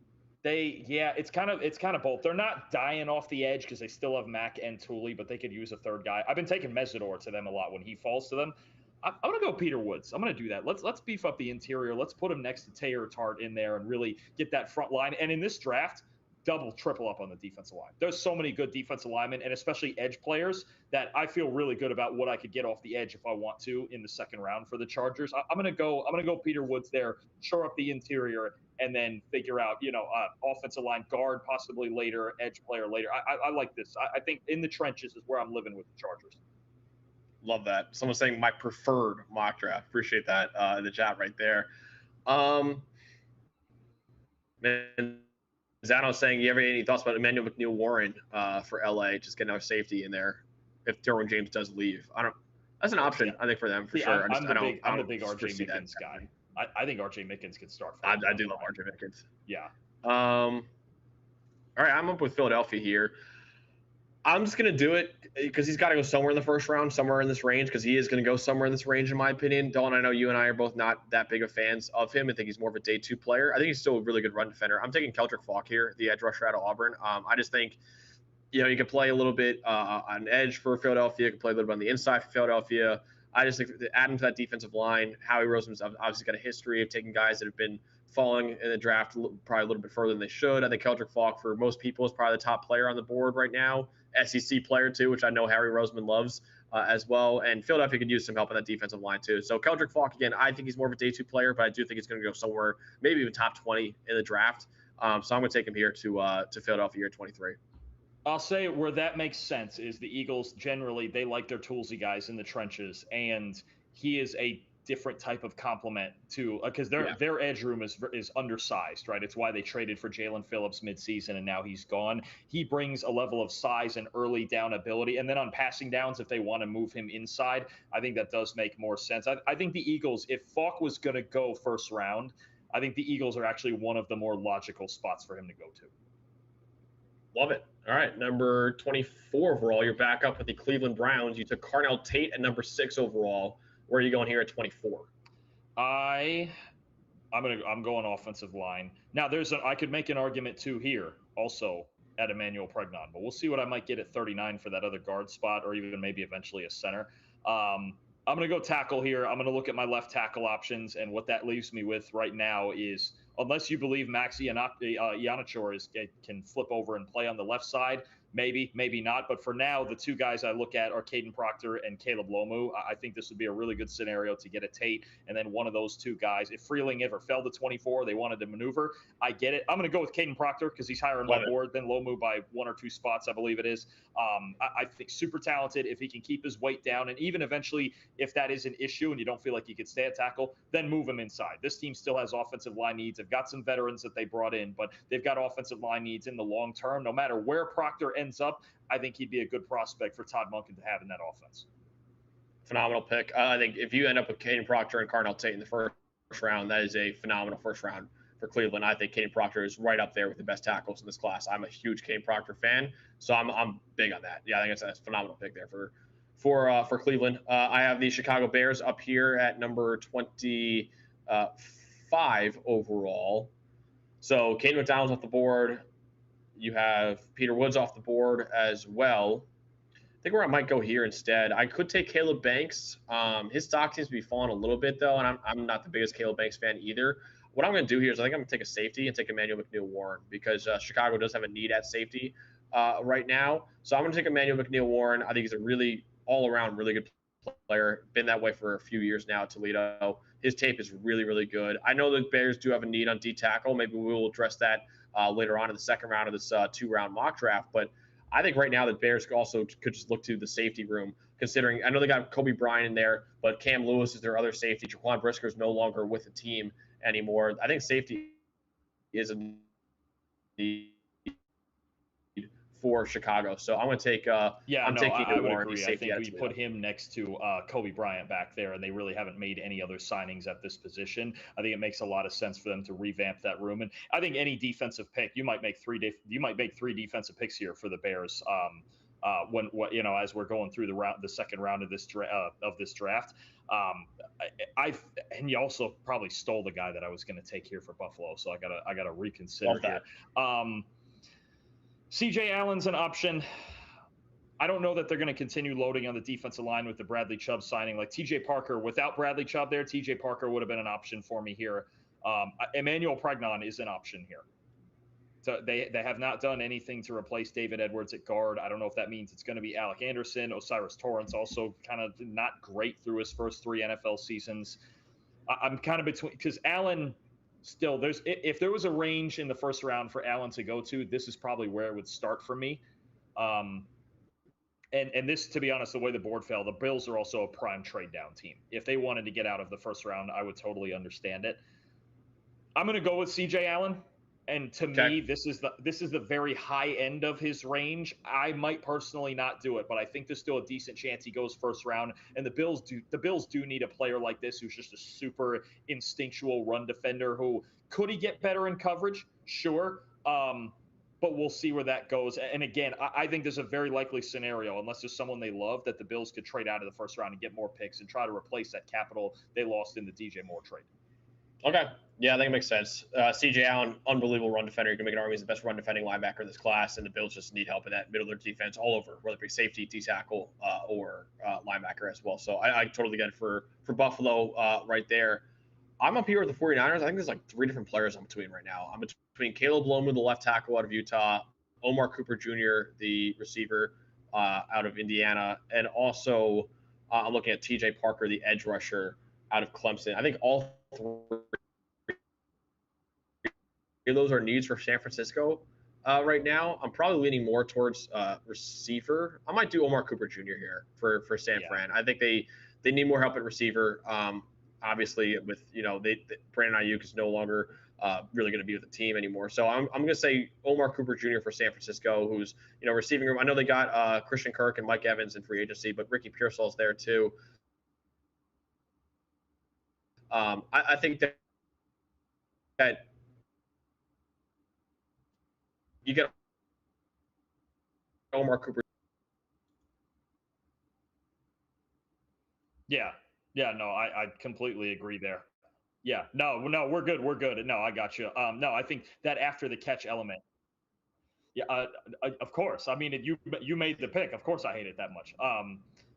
It's kind of both. They're not dying off the edge because they still have Mack and Tooley, but they could use a third guy. I've been taking Mesidor to them a lot when he falls to them. I'm gonna go Peter Woods. I'm gonna do that. Let's beef up the interior. Let's put him next to Taylor Tart in there and really get that front line. And in this draft, triple up on the defensive line. There's so many good defensive linemen and especially edge players that I feel really good about what I could get off the edge if I want to in the second round for the Chargers. I'm gonna go Peter Woods there, shore up the interior, and then figure out, offensive line guard possibly later, edge player later. I like this. I think in the trenches is where I'm living with the Chargers. Love that. Someone's saying my preferred mock draft. Appreciate that in the chat right there. Zano's saying, you have any thoughts about Emmanuel McNeil-Warren for LA? Just getting our safety in there if Derwin James does leave. That's an option, I think, for them, for sure. I'm the big RJ Mickens guy. I think RJ Mickens could start. I do love RJ Mickens. Yeah. All right, I'm up with Philadelphia here. I'm just going to do it because he's got to go somewhere in the first round, somewhere in this range, because he is going to go somewhere in this range, in my opinion. Dalton, I know you and I are both not that big of fans of him. I think he's more of a day 2 player. I think he's still a really good run defender. I'm taking Keldrick Falk here, the edge rusher out of Auburn. I just think, you can play a little bit on edge for Philadelphia. You can play a little bit on the inside for Philadelphia. I just think that add him to that defensive line. Howie Roseman's obviously got a history of taking guys that have been falling in the draft probably a little bit further than they should. I think Keldrick Falk, for most people, is probably the top player on the board right now SEC player too, which I know Harry Roseman loves as well. And Philadelphia could use some help on that defensive line too. So Keldrick Falk, again, I think he's more of a day two player, but I do think he's going to go somewhere, maybe even top 20 in the draft. So I'm going to take him here to Philadelphia year 23. I'll say where that makes sense is the Eagles generally, they like their toolsy guys in the trenches, and he is a different type of complement to because their edge room is undersized, right? It's why they traded for Jalen Phillips midseason and now he's gone. He brings a level of size and early down ability, and then on passing downs, if they want to move him inside, I think that does make more sense. I think the Eagles, if Falk was going to go first round, I think the Eagles are actually one of the more logical spots for him to go to. Love it. All right, number 24 overall, you're back up with the Cleveland Browns. You took Carnell Tate at number 6 overall. Where are you going here at 24? I'm going offensive line. Now I could make an argument too here also at Emmanuel Pregnon, but we'll see what I might get at 39 for that other guard spot, or even maybe eventually a center. I'm going to go tackle here. I'm going to look at my left tackle options, and what that leaves me with right now is, unless you believe Max Ianachor can flip over and play on the left side, maybe not. But for now, the two guys I look at are Caden Proctor and Caleb Lomu. I think this would be a really good scenario to get a Tate, and then one of those two guys. If Freeling ever fell to 24, they wanted to maneuver, I get it. I'm going to go with Caden Proctor because he's higher on my board than Lomu by 1 or 2 spots, I believe it is. I think super talented. If he can keep his weight down, and even eventually, if that is an issue and you don't feel like you could stay at tackle, then move him inside. This team still has offensive line needs. They've got some veterans that they brought in, but they've got offensive line needs in the long term. No matter where Proctor ends up, I think he'd be a good prospect for Todd Monken to have in that offense. Phenomenal pick. I think if you end up with Caden Proctor and Carnell Tate in the first round, that is a phenomenal first round for Cleveland. I think Caden Proctor is right up there with the best tackles in this class. I'm a huge Caden Proctor fan, so I'm big on that. Yeah, I think it's a phenomenal pick there for Cleveland. I have the Chicago Bears up here at number 25 overall. So Caden McDonald's off the board. You have Peter Woods off the board as well. I think where I might go here instead, I could take Caleb Banks. His stock seems to be falling a little bit, though, and I'm not the biggest Caleb Banks fan either. What I'm going to do here is I think I'm going to take a safety and take Emmanuel McNeil-Warren because Chicago does have a need at safety right now. So I'm going to take Emmanuel McNeil-Warren. I think he's a really all-around really good player. Been that way for a few years now at Toledo. His tape is really, really good. I know the Bears do have a need on D tackle. Maybe we will address that later on in the second round of this 2-round mock draft. But I think right now the Bears also could just look to the safety room, considering I know they got Kobe Bryant in there, but Cam Lewis is their other safety. Jaquan Brisker is no longer with the team anymore. I think safety is a need for Chicago. So I'm going to take I would Warren. Agree. I think we put him next to Kobe Bryant back there, and they really haven't made any other signings at this position. I think it makes a lot of sense for them to revamp that room. And I think any defensive pick, you might make three defensive picks here for the Bears. As we're going through the second round of this draft. And you also probably stole the guy that I was going to take here for Buffalo, so I gotta reconsider that. CJ Allen's an option. I don't know that they're going to continue loading on the defensive line with the Bradley Chubb signing. Like TJ Parker, without Bradley Chubb there, TJ Parker would have been an option for me here. Emmanuel Pregnon is an option here. So they have not done anything to replace David Edwards at guard. I don't know if that means it's going to be Alec Anderson. Osiris Torrance also kind of not great through his first 3 NFL seasons. I'm kind of between, because Allen still, if there was a range in the first round for Allen to go to, this is probably where it would start for me. And this, to be honest, the way the board fell, the Bills are also a prime trade down team. If they wanted to get out of the first round, I would totally understand it. I'm going to go with CJ Allen. And to me, this is the very high end of his range. I might personally not do it, but I think there's still a decent chance he goes first round. And the Bills do need a player like this who's just a super instinctual run defender. Who could he get better in coverage? Sure. But we'll see where that goes. And again, I think there's a very likely scenario, unless there's someone they love, that the Bills could trade out of the first round and get more picks and try to replace that capital they lost in the DJ Moore trade. Okay. Yeah, I think it makes sense. CJ Allen, unbelievable run defender. You can make an argument he's the best run defending linebacker in this class, and the Bills just need help in that middle of their defense all over, whether it be safety, D-tackle, or linebacker as well. So I totally get it for Buffalo right there. I'm up here with the 49ers. I think there's like 3 different players I'm between right now. I'm between Caleb Lomu, the left tackle out of Utah, Omar Cooper Jr., the receiver out of Indiana, and also I'm looking at T.J. Parker, the edge rusher out of Clemson. I think all three of those are needs for San Francisco right now. I'm probably leaning more towards receiver. I might do Omar Cooper Jr. here for San Fran. I think they need more help at receiver. Obviously, with Brandon Ayuk is no longer really going to be with the team anymore. So I'm going to say Omar Cooper Jr. for San Francisco, who's receiving room. I know they got Christian Kirk and Mike Evans in free agency, but Ricky Pearsall's there too. I think that you get Omar Cooper. Yeah, no, I completely agree there. Yeah, no, we're good. No, I got you. No, I think that after the catch element. Yeah, of course. I mean, you made the pick. Of course, I hate it that much.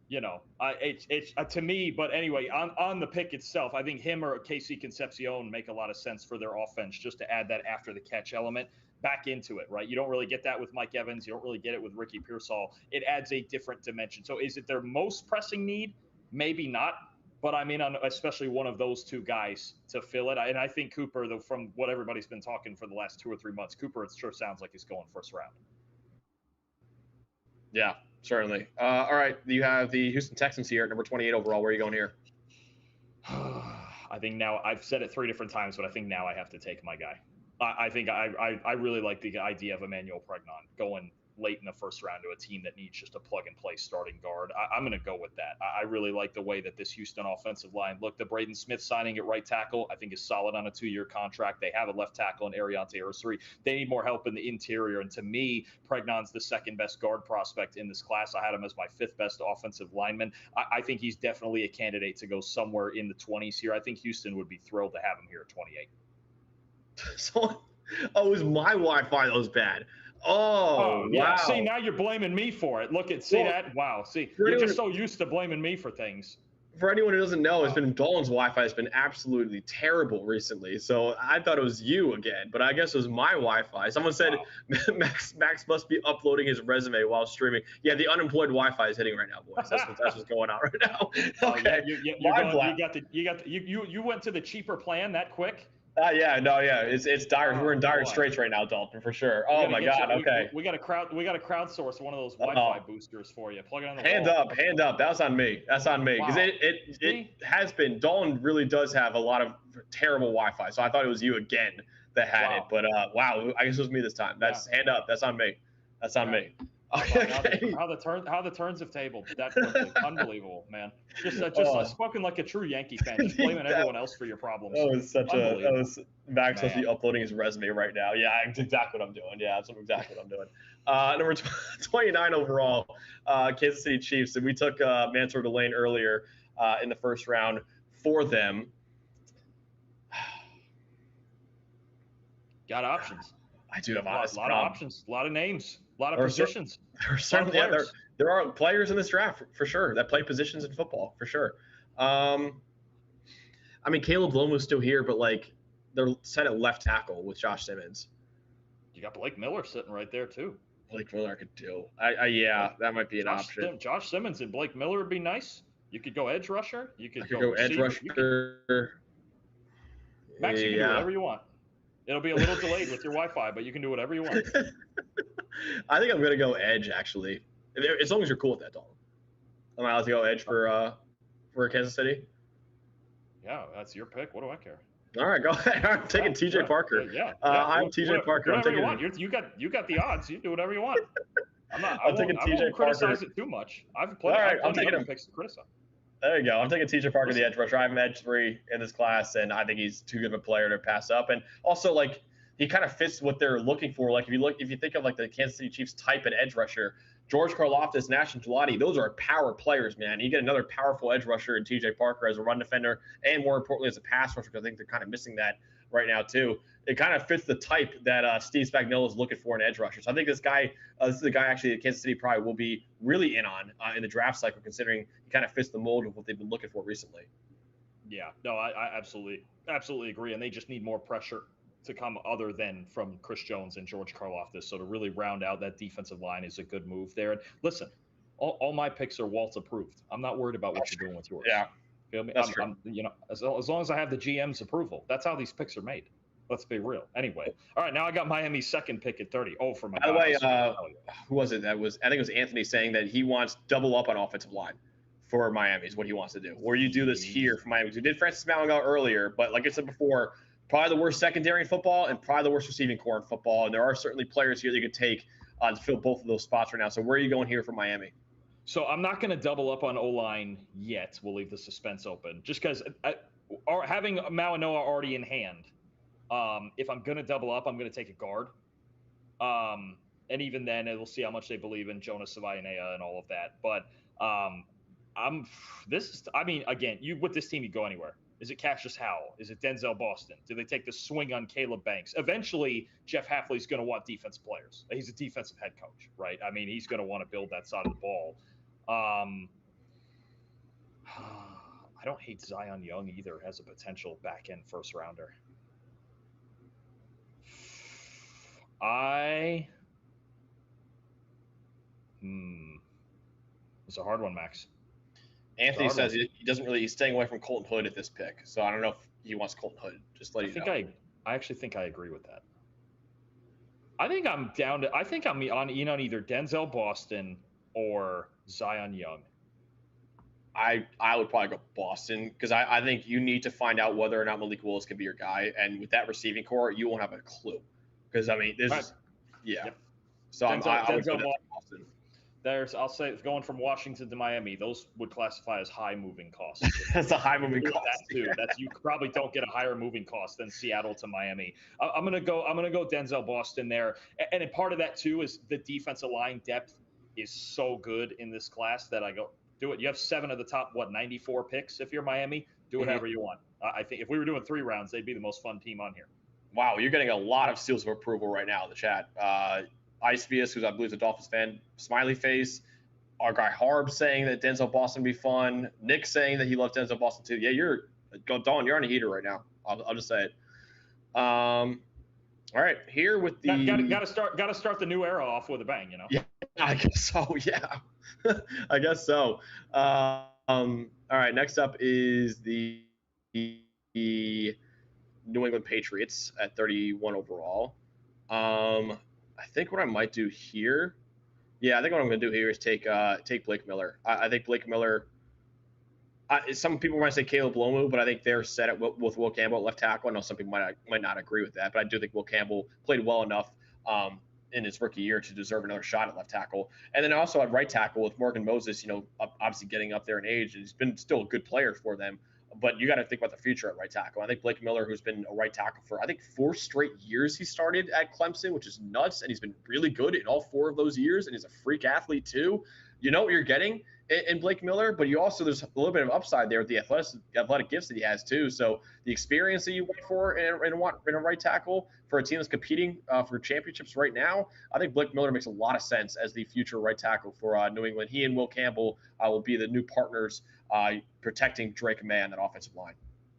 It's to me. But anyway, on the pick itself, I think him or KC Concepcion make a lot of sense for their offense, just to add that after the catch element back into it, right? You don't really get that with Mike Evans. You don't really get it with Ricky Pearsall. It adds a different dimension. So, is it their most pressing need? Maybe not. But I mean, especially one of those two guys to fill it. And I think Cooper, though, from what everybody's been talking for the last 2 or 3 months, Cooper, it sure sounds like he's going first round. Yeah, certainly. All right, you have the Houston Texans here at number 28 overall. Where are you going here? I think now, I've said it 3 different times, but I think now I have to take my guy. I think I really like the idea of Emmanuel Pregnon going late in the first round to a team that needs just a plug-and-play starting guard. I'm going to go with that. I really like the way that this Houston offensive line looked. The Braden Smith signing at right tackle, I think, is solid on a 2-year contract. They have a left tackle in Ariante Ursary. They need more help in the interior, and to me, Pregnon's the second-best guard prospect in this class. I had him as my 5th best offensive lineman. I think he's definitely a candidate to go somewhere in the 20s here. I think Houston would be thrilled to have him here at 28. So, it was my Wi-Fi that was bad. Oh, yeah. Wow. See, now you're blaming me for it. That. Wow. See, you're just so used to blaming me for things. For anyone who doesn't know, it's been Dolan's Wi-Fi has been absolutely terrible recently. So I thought it was you again, but I guess it was my Wi-Fi. Someone said Max must be uploading his resume while streaming. Yeah, the unemployed Wi-Fi is hitting right now, boys. That's what's going on right now. Okay. You went to the cheaper plan that quick? It's dire. We're in dire straits right now, Dalton, for sure. Oh my God. Okay. We got to crowdsource one of those Wi-Fi boosters for you. Plug it on the hand wall. Hand up. That's on me. Because it has been. Dalton really does have a lot of terrible Wi-Fi. So I thought it was you again that had it. But wow, I guess it was me this time. That's hand up. That's on me. That's on me. Okay. How the turns have tabled that quickly. Unbelievable, man. Just spoken like a true Yankee fan, just blaming everyone else for your problems. Max must be uploading his resume right now. Yeah, that's exactly what I'm doing. Yeah, that's exactly what I'm doing. Number 29 overall, Kansas City Chiefs. And we took Mansour Delane earlier in the first round for them. Got options. I do have a lot of options, a lot of names, a lot of positions. There are players in this draft for sure that play positions in football for sure. I mean, Caleb Lomu's still here, but they're set at left tackle with Josh Simmons. You got Blake Miller sitting right there too. Blake Miller could do. That might be an option. Josh Simmons and Blake Miller would be nice. You could go edge rusher. You could go edge rusher. Max, you can do whatever you want. It'll be a little delayed with your Wi-Fi, but you can do whatever you want. I think I'm going to go edge, actually. As long as you're cool with that, Dalton. Am I allowed to go edge for Kansas City? Yeah, that's your pick. What do I care? All right, go ahead. I'm taking TJ Parker. I'm TJ Parker. Whatever you want. You got the odds. You do whatever you want. I won't criticize it too much. I've plenty of picks to criticize. There you go. I'm taking TJ Parker, the edge rusher. I have him edge 3 in this class, and I think he's too good of a player to pass up. And also, he kind of fits what they're looking for. If you think of the Kansas City Chiefs type at edge rusher, George Karlaftis, Nash, and Gelati, those are power players, man. You get another powerful edge rusher in TJ Parker as a run defender, and more importantly as a pass rusher, because I think they're kind of missing that right now too. It kind of fits the type that Steve Spagnuolo is looking for in edge rushers. I think this is the guy actually that Kansas City probably will be really in on in the draft cycle, considering he kind of fits the mold of what they've been looking for recently. Yeah, no, I absolutely agree, and they just need more pressure to come other than from Chris Jones and George Karlaftis. So to really round out that defensive line is a good move there. And listen, All my picks are Walt approved. I'm not worried about what you're doing with yours. Yeah, Feel me? that's true. As long as I have the GM's approval, that's how these picks are made. Let's be real. Anyway, all right, now I got Miami's second pick at 30. Oh, for my By the God. way, who was it? I think it was Anthony saying that he wants double up on offensive line for Miami is what he wants to do. Or you do this here for Miami. We did Francis Malinger earlier, but like I said before, probably the worst secondary in football and probably the worst receiving core in football. And there are certainly players here that you could take to fill both of those spots right now. So where are you going here for Miami? So I'm not going to double up on O-line yet. We'll leave the suspense open just because having Mauanoa already in hand, if I'm going to double up, I'm going to take a guard. And even then, we'll see how much they believe in Jonas Savainea and all of that. But again, with this team, you go anywhere. Is it Cassius Howell? Is it Denzel Boston? Do they take the swing on Caleb Banks? Eventually, Jeff Hafley's going to want defensive players. He's a defensive head coach, right? I mean, he's going to want to build that side of the ball. I don't hate Zion Young either as a potential back-end first-rounder. It's a hard one, Max. Anthony says he doesn't really. He's staying away from Colton Hood at this pick, so I don't know if he wants Colton Hood. Just let you know. I actually think I agree with that. I think I'm on either Denzel Boston or Zion Young. I would probably go Boston because I think you need to find out whether or not Malik Willis can be your guy, and with that receiving core, you won't have a clue. Because I mean, yeah. So I would go Boston. I'll say going from Washington to Miami, those would classify as high moving costs. That's a high moving cost. That too. Yeah. You probably don't get a higher moving cost than Seattle to Miami. I'm gonna go Denzel Boston there, and part of that too is the defensive line depth is so good in this class that I go do it. You have 7 of the top 94 picks if you're Miami. Do whatever you want. I think if we were doing 3 rounds, they'd be the most fun team on here. Wow, you're getting a lot of seals of approval right now in the chat. Ice Vias, who's I believe is a Dolphins fan, smiley face. Our guy Harb saying that Denzel Boston would be fun. Nick saying that he loves Denzel Boston too. Yeah, Dawn, you're on a heater right now. I'll just say it. All right, here with the gotta start the new era off with a bang, you know. Yeah, I guess so. Yeah, I guess so. All right, next up is the New England Patriots at 31 overall. I think what I might do here, I think what I'm going to do here is take Blake Miller. I think Blake Miller. Some people might say Caleb Lomu, but I think they're set at with Will Campbell at left tackle. I know some people might not agree with that, but I do think Will Campbell played well enough in his rookie year to deserve another shot at left tackle. And then also at right tackle with Morgan Moses, obviously getting up there in age, and he's been still a good player for them. But you got to think about the future at right tackle. I think Blake Miller, who's been a right tackle for, 4 straight years he started at Clemson, which is nuts. And he's been really good in all 4 of those years. And he's a freak athlete, too. You know what you're getting in Blake Miller, but you also, there's a little bit of upside there with the athletic gifts that he has, too. So the experience that you want for in a right tackle for a team that's competing for championships right now, I think Blake Miller makes a lot of sense as the future right tackle for New England. He and Will Campbell will be the new partners protecting Drake May on that offensive line.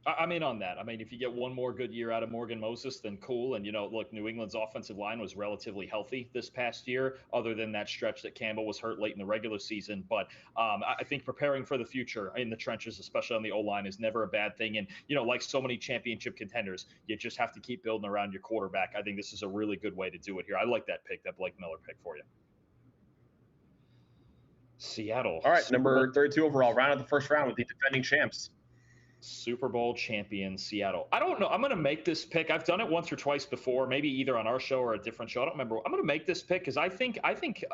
I'm in on that. I mean, if you get one more good year out of Morgan Moses, then cool. And, look, New England's offensive line was relatively healthy this past year, other than that stretch that Campbell was hurt late in the regular season. But I think preparing for the future in the trenches, especially on the O-line, is never a bad thing. And, like so many championship contenders, you just have to keep building around your quarterback. I think this is a really good way to do it here. I like that pick, that Blake Miller pick for you. Seattle. All right, number 32 overall, round of the first round with the defending champs. Super Bowl champion Seattle. I don't know. I'm going to make this pick. I've done it once or twice before, maybe either on our show or a different show. I don't remember. I'm going to make this pick because I think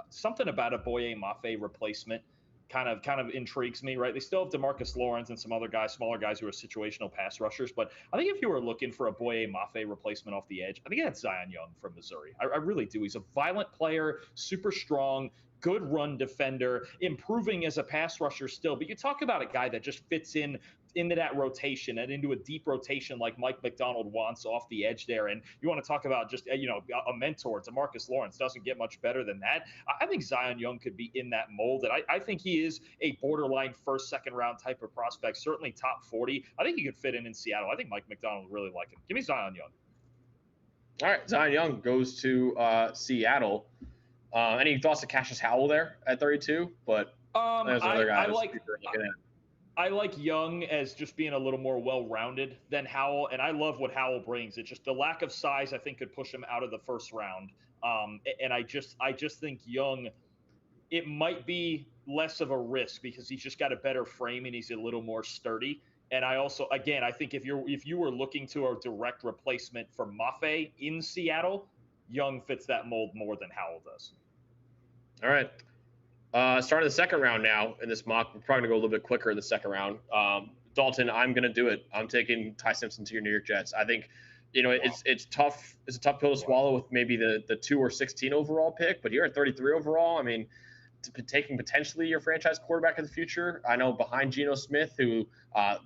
something about a Boye Mafe replacement kind of intrigues me, right? They still have DeMarcus Lawrence and some other guys, smaller guys who are situational pass rushers. But I think if you were looking for a Boye Mafe replacement off the edge, I think that's Zion Young from Missouri. I really do. He's a violent player, super strong, good run defender, improving as a pass rusher still. But you talk about a guy that just fits into that rotation and into a deep rotation like Mike McDonald wants off the edge there. And you want to talk about just, a mentor. DeMarcus Lawrence doesn't get much better than that. I think Zion Young could be in that mold. And I think he is a borderline first, second round type of prospect, certainly top 40. I think he could fit in Seattle. I think Mike McDonald would really like him. Give me Zion Young. All right, Zion Young goes to Seattle. Any thoughts to Cassius Howell there at 32? But there's another guy looking at. I like Young as just being a little more well-rounded than Howell, and I love what Howell brings. It's just the lack of size I think could push him out of the first round. And I just think Young, it might be less of a risk because he's just got a better frame and he's a little more sturdy. And I also, again, I think if you were looking to a direct replacement for Mafe in Seattle, Young fits that mold more than Howell does. All right. Starting the second round now in this mock. We're probably going to go a little bit quicker in the second round. Dalton, I'm going to do it. I'm taking Ty Simpson to your New York Jets. I think, it's tough. It's a tough pill to swallow with maybe the 2 or 16 overall pick, but here at 33 overall, I mean, taking potentially your franchise quarterback of the future. I know behind Geno Smith, who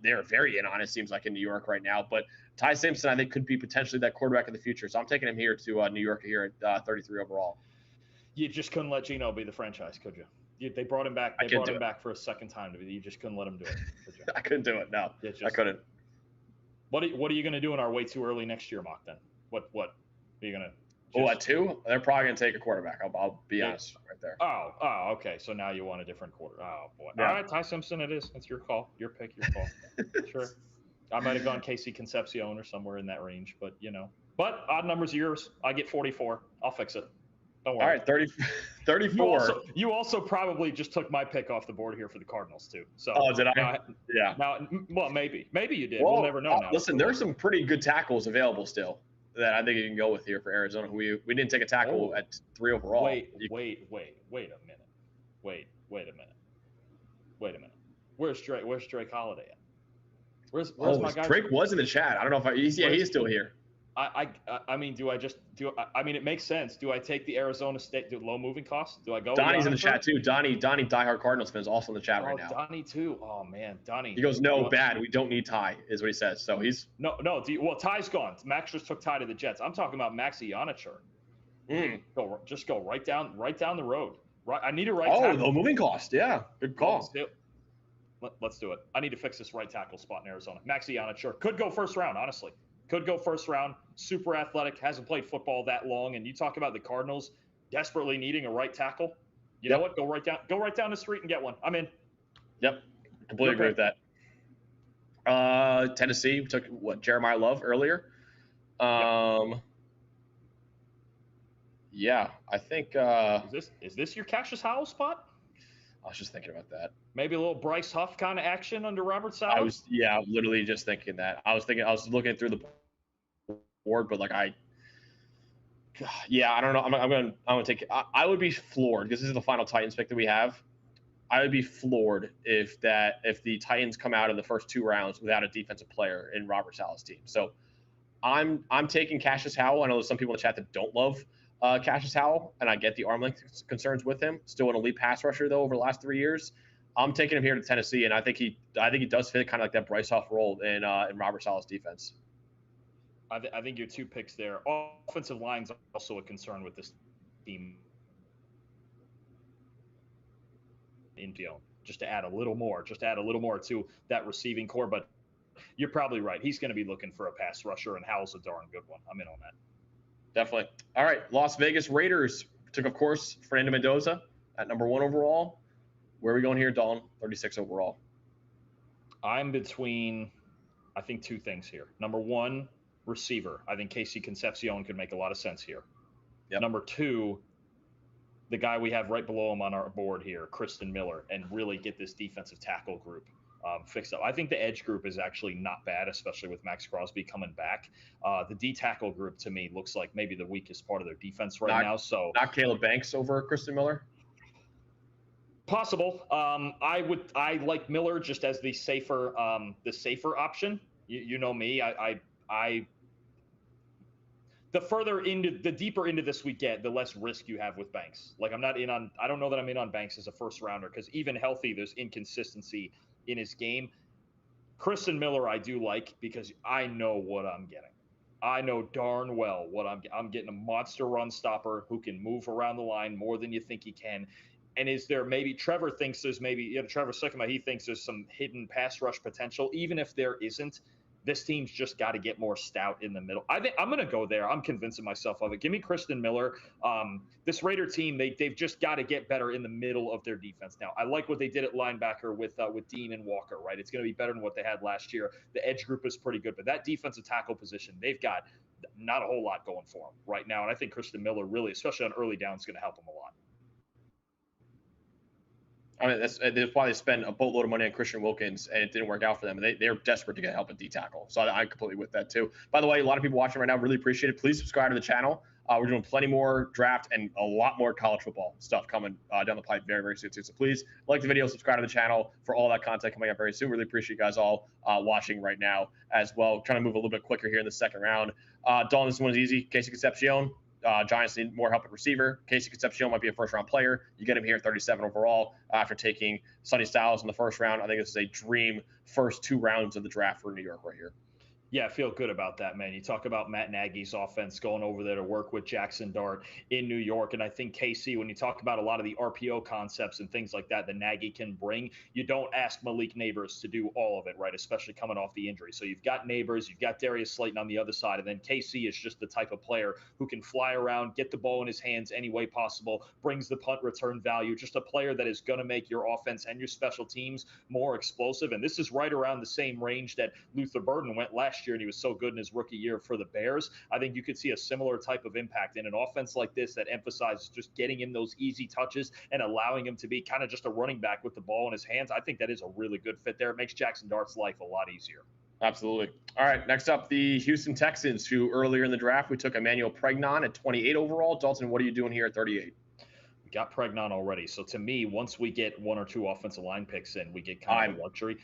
they're very in on, it seems like in New York right now, but Ty Simpson, I think, could be potentially that quarterback of the future. So I'm taking him here to New York here at 33 overall. You just couldn't let Geno be the franchise, could you? They brought him back. They brought him back for a second time. You just couldn't let him do it, could you? I couldn't do it. No, I couldn't. What are you going to do in our way too early next year mock then? What are you going to? At 2, they're probably going to take a quarterback. I'll be honest right there. Oh, okay. So now you want a different quarter. Oh boy. Yeah. All right, Ty Simpson. It is. It's your call. Your pick. Your call. Sure. I might have gone Casey Concepcion or somewhere in that range, but But odd numbers are yours. I get 44. I'll fix it. Don't worry. All right, 34. You also probably just took my pick off the board here for the Cardinals too. So did I? Yeah. Now, well, maybe you did. We'll never know now. Listen, there's some pretty good tackles available still that I think you can go with here for Arizona. We didn't take a tackle at 3 overall. Wait a minute. Wait a minute. Where's Drake? Where's Drake Holiday at? Where's my guy? Drake was in the chat. I don't know if he's still here. I mean, I mean, it makes sense. Do I take the Arizona State low moving costs? Do I go? Donnie's in the chat too. Donnie, diehard Cardinals fan, is also in the chat right now. Donnie too. Oh man, Donnie. He goes, no, bad. We don't need Ty, is what he says. So he's no. Well, Ty's gone. Max just took Ty to the Jets. I'm talking about Maxi Ionichur. Go right down the road. Right. I need a right tackle. Low moving cost. Yeah, good call. Let's do it. I need to fix this right tackle spot in Arizona. Maxi Ionichur could go first round, honestly. Could go first round, super athletic, hasn't played football that long. And you talk about the Cardinals desperately needing a right tackle. You know what? Go right down the street and get one. I'm in. Yep. Completely agree with that. Tennessee took Jeremiah Love earlier. Yeah, I think is this your Cassius Howell spot? I was just thinking about that. Maybe a little Bryce Huff kind of action under Robert Saleh. I was literally just thinking that. I was looking through the board, but I don't know. I'm gonna take. I would be floored because this is the final Titans pick that we have. I would be floored if the Titans come out in the first 2 rounds without a defensive player in Robert Saleh's team. So I'm taking Cassius Howell. I know there's some people in the chat that don't love Cassius Howell, and I get the arm length concerns with him. Still an elite pass rusher though over the last 3 years. I'm taking him here to Tennessee, and I think he does fit kind of like that Bryce Huff role in Robert Saleh's defense. I think your 2 picks there. Offensive line's also a concern with this team. Just to add a little more to that receiving core. But you're probably right. He's going to be looking for a pass rusher, and Howell's a darn good one. I'm in on that. Definitely. All right, Las Vegas Raiders took, of course, Fernando Mendoza at number 1 overall. Where are we going here, Dalton? 36 overall. I'm between, I think, 2 things here. Number 1, receiver. I think Casey Concepcion could make a lot of sense here. Yep. Number 2, the guy we have right below him on our board here, Kristen Miller, and really get this defensive tackle group fixed up. I think the edge group is actually not bad, especially with Max Crosby coming back. The D tackle group to me looks like maybe the weakest part of their defense now. So not Caleb Banks over Kristen Miller. Possible. I like Miller just as the safer option. You know me. The deeper into this we get, the less risk you have with Banks. I don't know that I'm in on Banks as a first rounder because even healthy, there's inconsistency in his game. Kristen Miller I do like because I know what I'm getting. I know darn well what I'm getting. A monster run stopper who can move around the line more than you think he can. And is there maybe Trevor Sycamore, he thinks there's some hidden pass rush potential. Even if there isn't, This team's just got to get more stout in the middle. I think I'm going to go there. I'm convincing myself of it. Give me Kristen Miller. This Raider team, they've just got to get better in the middle of their defense. Now, I like what they did at linebacker with Dean and Walker, right? It's going to be better than what they had last year. The edge group is pretty good, but that defensive tackle position, they've got not a whole lot going for them right now. And I think Kristen Miller really, especially on early down, is going to help them a lot. I mean, that's why they spent a boatload of money on Christian Wilkins, and it didn't work out for them. They're desperate to get help at D tackle. So I'm completely with that too. By the way, a lot of people watching right now really appreciate it. Please subscribe to the channel. We're doing plenty more draft and a lot more college football stuff coming down the pipe very, very soon too. So please like the video, subscribe to the channel for all that content coming up very soon. Really appreciate you guys all watching right now as well. Trying to move a little bit quicker here in the second round. Dalton, this one's easy. Casey Concepcion. Giants need more help at receiver. Casey Concepcion might be a first-round player. You get him here at 37 overall after taking Sonny Styles in the first round. I think this is a dream first 2 rounds of the draft for New York right here. Yeah, I feel good about that, man. You talk about Matt Nagy's offense going over there to work with Jackson Dart in New York. And I think KC, when you talk about a lot of the RPO concepts and things like that Nagy can bring, you don't ask Malik Neighbors to do all of it, right? Especially coming off the injury. So you've got Neighbors, you've got Darius Slayton on the other side. And then KC is just the type of player who can fly around, get the ball in his hands any way possible, brings the punt return value, just a player that is going to make your offense and your special teams more explosive. And this is right around the same range that Luther Burden went last year, and he was so good in his rookie year for the Bears. I think you could see a similar type of impact in an offense like this that emphasizes just getting him those easy touches and allowing him to be kind of just a running back with the ball in his hands. I think that is a really good fit there. It makes Jackson Dart's life a lot easier. Absolutely. All right, next up, the Houston Texans, who earlier in the draft, we took Emmanuel Pregnon at 28 overall. Dalton, what are you doing here at 38? We got Pregnon already. So to me, once we get 1 or 2 offensive line picks in, we get kind of a luxury.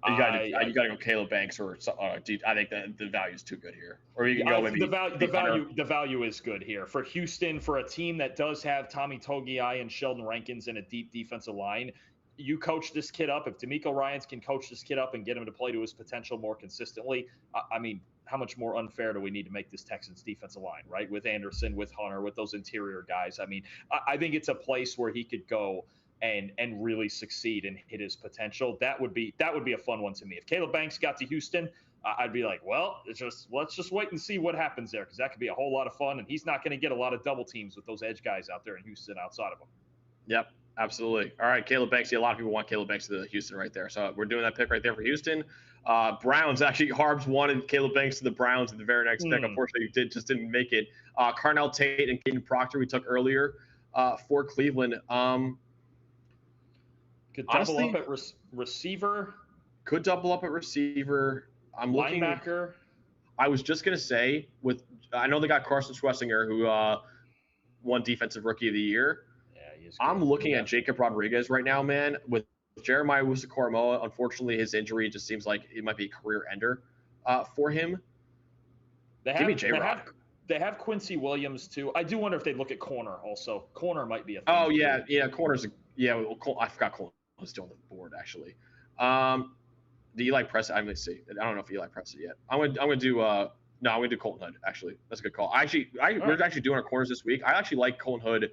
You got to go Caleb Banks or I think that the value is too good here. Or you can go maybe the value is good here for Houston, for a team that does have Tommy Togiai and Sheldon Rankins in a deep defensive line. You coach this kid up. If D'Amico Ryans can coach this kid up and get him to play to his potential more consistently, I mean, how much more unfair do we need to make this Texans defensive line, right? With Anderson, with Hunter, with those interior guys. I mean, I think it's a place where he could go and really succeed and hit his potential. That would be a fun one to me. If Caleb Banks got to Houston, I'd be like, well, let's just wait and see what happens there, because that could be a whole lot of fun, and he's not going to get a lot of double teams with those edge guys out there in Houston outside of him. Yep, absolutely. All right, Caleb Banks. Yeah, a lot of people want Caleb Banks to Houston right there, so we're doing that pick right there for Houston. Browns, actually, Harbs wanted Caleb Banks to the Browns in the very next pick. Unfortunately, he just didn't make it. Carnell Tate and Caden Proctor we took earlier for Cleveland. Could double up at receiver. Could double up at receiver. I'm looking. Linebacker. I was just going to say, I know they got Carson Schwessinger, who won Defensive Rookie of the Year. Yeah, he's good. I'm looking at Jacob Rodriguez right now, man. With Jeremiah Wusu-Koramoah, unfortunately, his injury just seems like it might be a career ender for him. Give me J-Rod. They have Quincy Williams, too. I do wonder if they'd look at corner also. Corner might be a thing. Oh, yeah. Yeah, corner's I forgot Cole was still on the board, actually. The Eli Preston, I'm going to see. I don't know if Eli Preston yet. I'm gonna do Colton Hood, actually. That's a good call. We're actually doing our corners this week. I actually like Colton Hood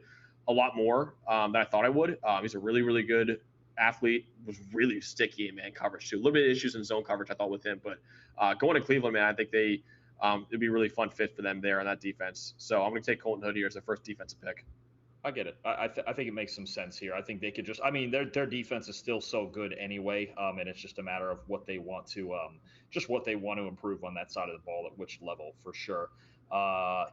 a lot more than I thought I would. He's a really, really good athlete. Was really sticky in man coverage, too. A little bit of issues in zone coverage, I thought, with him. But going to Cleveland, man, I think it'd be a really fun fit for them there on that defense. So I'm going to take Colton Hood here as the first defensive pick. I get it. I think it makes some sense here. I think they could their defense is still so good anyway, and it's just a matter of what they want to improve on that side of the ball at which level for sure.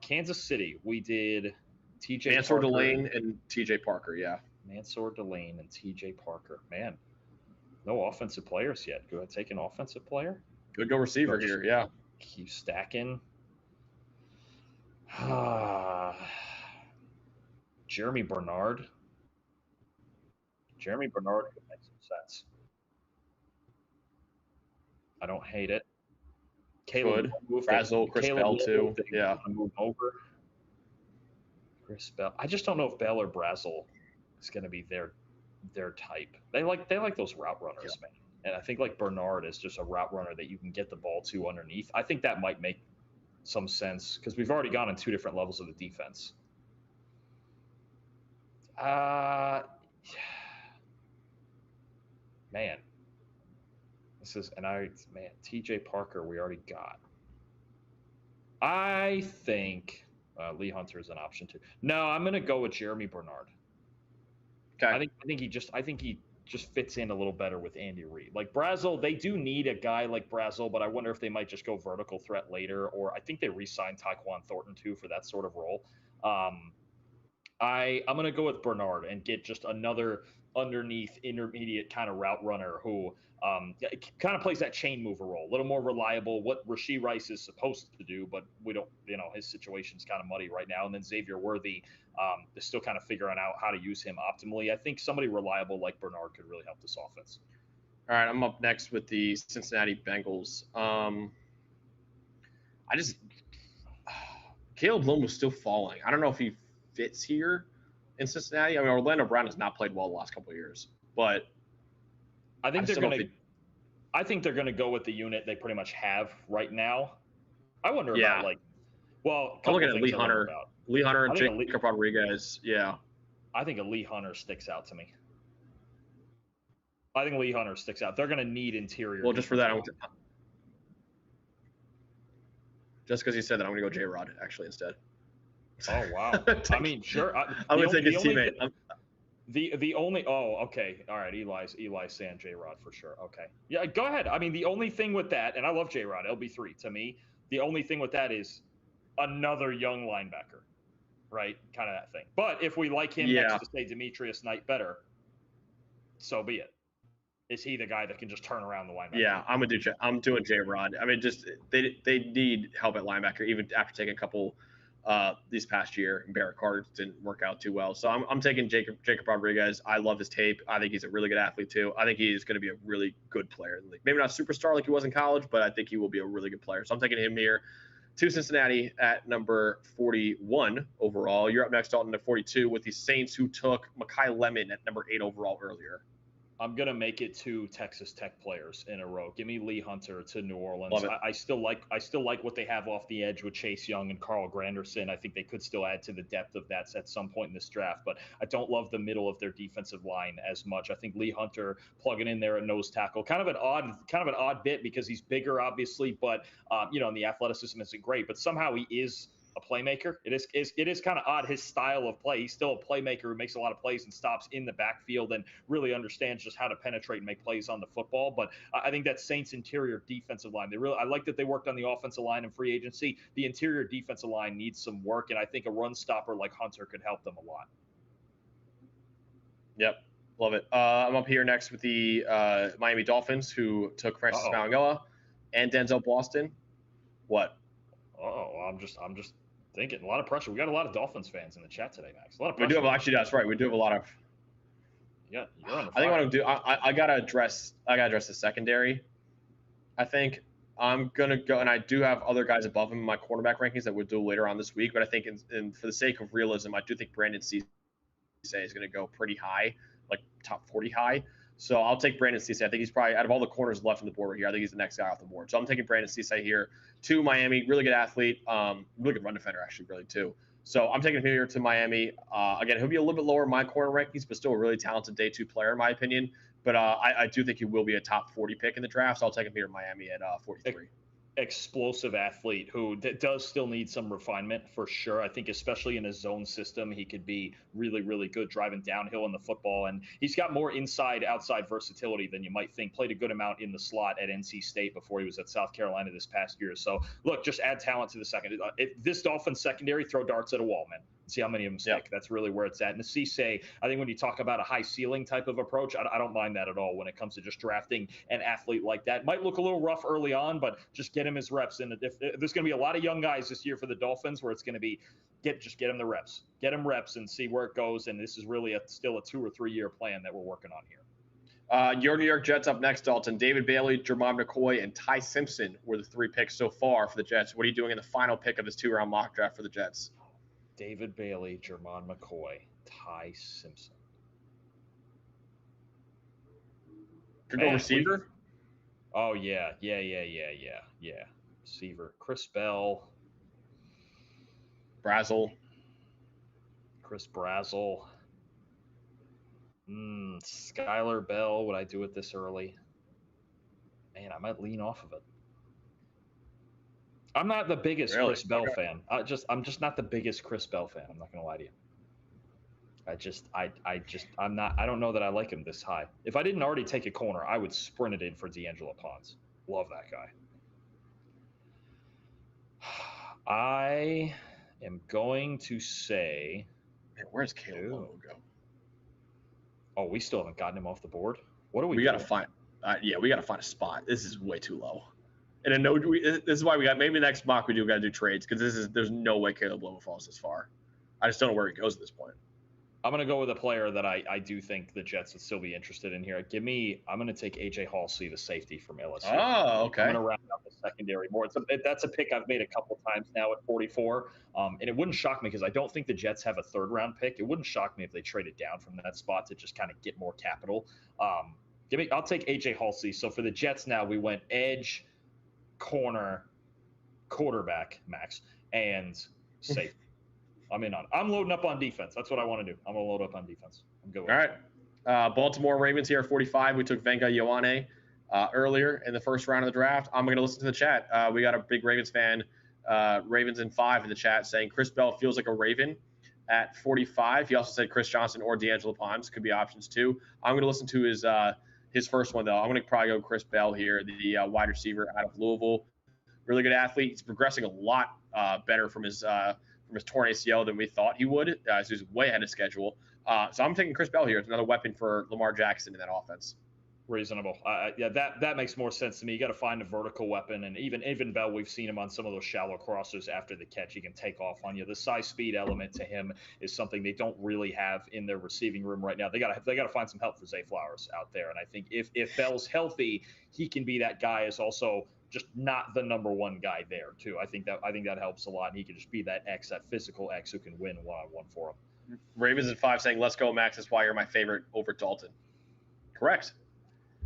Kansas City, we did TJ Mansour Delane and TJ Parker, yeah. Mansour Delane and TJ Parker. Man, no offensive players yet. Go ahead, take an offensive player. Good go receiver here, yeah. Keep stacking. Jeremy Bernard. Jeremy Bernard could make some sense. I don't hate it. Caleb Brazel, Chris Bell too. Yeah. Move over. Chris Bell. I just don't know if Bell or Brazel is going to be their type. They like those route runners, man. And I think like Bernard is just a route runner that you can get the ball to underneath. I think that might make some sense because we've already gone in 2 different levels of the defense. Man, TJ Parker, we already got. I think Lee Hunter is an option too. No, I'm going to go with Jeremy Bernard. Okay. I think he just fits in a little better with Andy Reid. Like Brazel, they do need a guy like Brazel, but I wonder if they might just go vertical threat later. Or I think they re-signed Tyquan Thornton too for that sort of role. I'm gonna go with Bernard and get just another underneath intermediate kind of route runner who kind of plays that chain mover role, a little more reliable. What Rashee Rice is supposed to do, but we don't. His situation's kind of muddy right now. And then Xavier Worthy is still kind of figuring out how to use him optimally. I think somebody reliable like Bernard could really help this offense. All right, I'm up next with the Cincinnati Bengals. Caleb Lynn was still falling. I don't know if he fits here in Cincinnati. I mean, Orlando Brown has not played well the last couple of years, but I think I think they're gonna go with the unit they pretty much have right now. I wonder about I'm looking at Lee Hunter and Jacob Rodriguez. Yeah, I think a Lee Hunter sticks out to me. I think Lee Hunter sticks out. They're gonna need interior. Well, just for that, just because you said that, I'm gonna go J-Rod actually instead. Oh wow! I mean, sure. I'm gonna take his teammate. The only okay, all right, Eli saying J-Rod for sure. Okay, yeah, go ahead. I mean, the only thing with that, and I love J-Rod, LB3 to me. The only thing with that is another young linebacker, right? Kind of that thing. But if we like him next to say Demetrius Knight better, so be it. Is he the guy that can just turn around the linebacker? Yeah, I'm doing J-Rod. I mean, just they need help at linebacker even after taking a couple this past year. Barrett Carter didn't work out too well. So I'm taking Jacob Rodriguez. I love his tape. I think he's a really good athlete too. I think he's going to be a really good player in the league. Maybe not a superstar like he was in college, but I think he will be a really good player. So I'm taking him here to Cincinnati at number 41 overall. You're up next, Dalton, at 42 with the Saints, who took Mekhi Lemon at number 8 overall earlier. I'm going to make it 2 Texas Tech players in a row. Give me Lee Hunter to New Orleans. I still like what they have off the edge with Chase Young and Carl Granderson. I think they could still add to the depth of that at some point in this draft, but I don't love the middle of their defensive line as much. I think Lee Hunter plugging in there at nose tackle, kind of an odd bit because he's bigger, obviously, but and the athleticism isn't great, but somehow he is a playmaker. It is kind of odd, his style of play. He's still a playmaker who makes a lot of plays and stops in the backfield and really understands just how to penetrate and make plays on the football. But I think that Saints interior defensive line, I like that they worked on the offensive line in free agency. The interior defensive line needs some work, and I think a run stopper like Hunter could help them a lot. Yep. Love it. I'm up here next with the Miami Dolphins, who took Francis Mauigoa and Denzel Boston. What? I'm just thinking. A lot of pressure. We got a lot of Dolphins fans in the chat today, Max. A lot of pressure. We do have actually. That's right. We do have a lot of. Yeah, you're on the fire. I think what I'm do. I gotta address the secondary. I think I'm gonna go, and I do have other guys above him in my quarterback rankings that we'll do later on this week. But I think, for the sake of realism, I do think Brandon Cisse is gonna go pretty high, like top 40 high. So I'll take Brandon Cisse. I think he's probably, out of all the corners left on the board here, I think he's the next guy off the board. So I'm taking Brandon Cisse here to Miami. Really good athlete, really good run defender, actually, really, too. So I'm taking him here to Miami. Again, he'll be a little bit lower in my corner rankings, but still a really talented day 2 player, in my opinion. But I do think he will be a top 40 pick in the draft, so I'll take him here in Miami at 43. Explosive athlete who does still need some refinement for sure. I think especially in his zone system, he could be really, really good driving downhill in the football. And he's got more inside-outside versatility than you might think. Played a good amount in the slot at NC State before he was at South Carolina this past year. So, look, just add talent to the second. If this Dolphins secondary, throw darts at a wall, man. See how many of them stick. Yep. That's really where it's at. And Cisse, I think when you talk about a high ceiling type of approach, I don't mind that at all when it comes to just drafting an athlete like that. Might look a little rough early on, but just get him his reps. And if there's going to be a lot of young guys this year for the Dolphins where it's going to be get him the reps. Get him reps and see where it goes. And this is really still a 2 or 3 year plan that we're working on here. Your New York Jets up next, Dalton. David Bailey, Jermon McCoy, and Ty Simpson were the 3 picks so far for the Jets. What are you doing in the final pick of this 2-round mock draft for the Jets? David Bailey, Jermon McCoy, Ty Simpson. Could go receiver? Oh, yeah. Receiver. Chris Bell. Brazel. Chris Brazel. Skylar Bell. Would I do it this early? man, I might lean off of it. I'm not the biggest Really? Chris Bell Okay. fan. I'm just not the biggest Chris Bell fan. I'm not gonna lie to you. I'm not. I don't know that I like him this high. If I didn't already take a corner, I would sprint it in for D'Angelo Ponce. Love that guy. I am going to say. Man, where's Caleb Lowe go? Oh, we still haven't gotten him off the board. What are we? We got to find. We got to find a spot. This is way too low. And this is why we got maybe next mock we got to do trades because there's no way Caleb Lowe falls this far. I just don't know where he goes at this point. I'm going to go with a player that I do think the Jets would still be interested in here. I'm going to take A.J. Halsey, the safety from LSU. Oh, okay. I'm going to round out the secondary more. That's a pick I've made a couple times now at 44. And it wouldn't shock me because I don't think the Jets have a third-round pick. It wouldn't shock me if they traded down from that spot to just kind of get more capital. I'll take A.J. Halsey. So for the Jets now, we went edge, corner, quarterback, Max, and safety. I'm in on it. I'm loading up on defense. That's what I want to do. I'm going to load up on defense. I'm good with it. All right. Baltimore Ravens here at 45. We took Venga Ioane earlier in the first round of the draft. I'm going to listen to the chat. We got a big Ravens fan, Ravens in 5 in the chat, saying Chris Bell feels like a Raven at 45. He also said Chris Johnson or D'Angelo Ponce could be options too. I'm going to listen to his first one, though. I'm going to probably go Chris Bell here, the wide receiver out of Louisville. Really good athlete. He's progressing a lot better from his torn ACL than we thought he would. So he's way ahead of schedule. So I'm taking Chris Bell here. It's another weapon for Lamar Jackson in that offense. Reasonable. Yeah, that makes more sense to me. You got to find a vertical weapon, and even Bell, we've seen him on some of those shallow crossers after the catch. He can take off on you. The size speed element to him is something they don't really have in their receiving room right now. They got to find some help for Zay Flowers out there, and I think if Bell's healthy, he can be that guy. Is also just not the number one guy there too. I think that helps a lot, and he can just be that physical X who can win one-on-one for him. Ravens at 5 saying, "Let's go, Max. That's why you're my favorite over Dalton." Correct.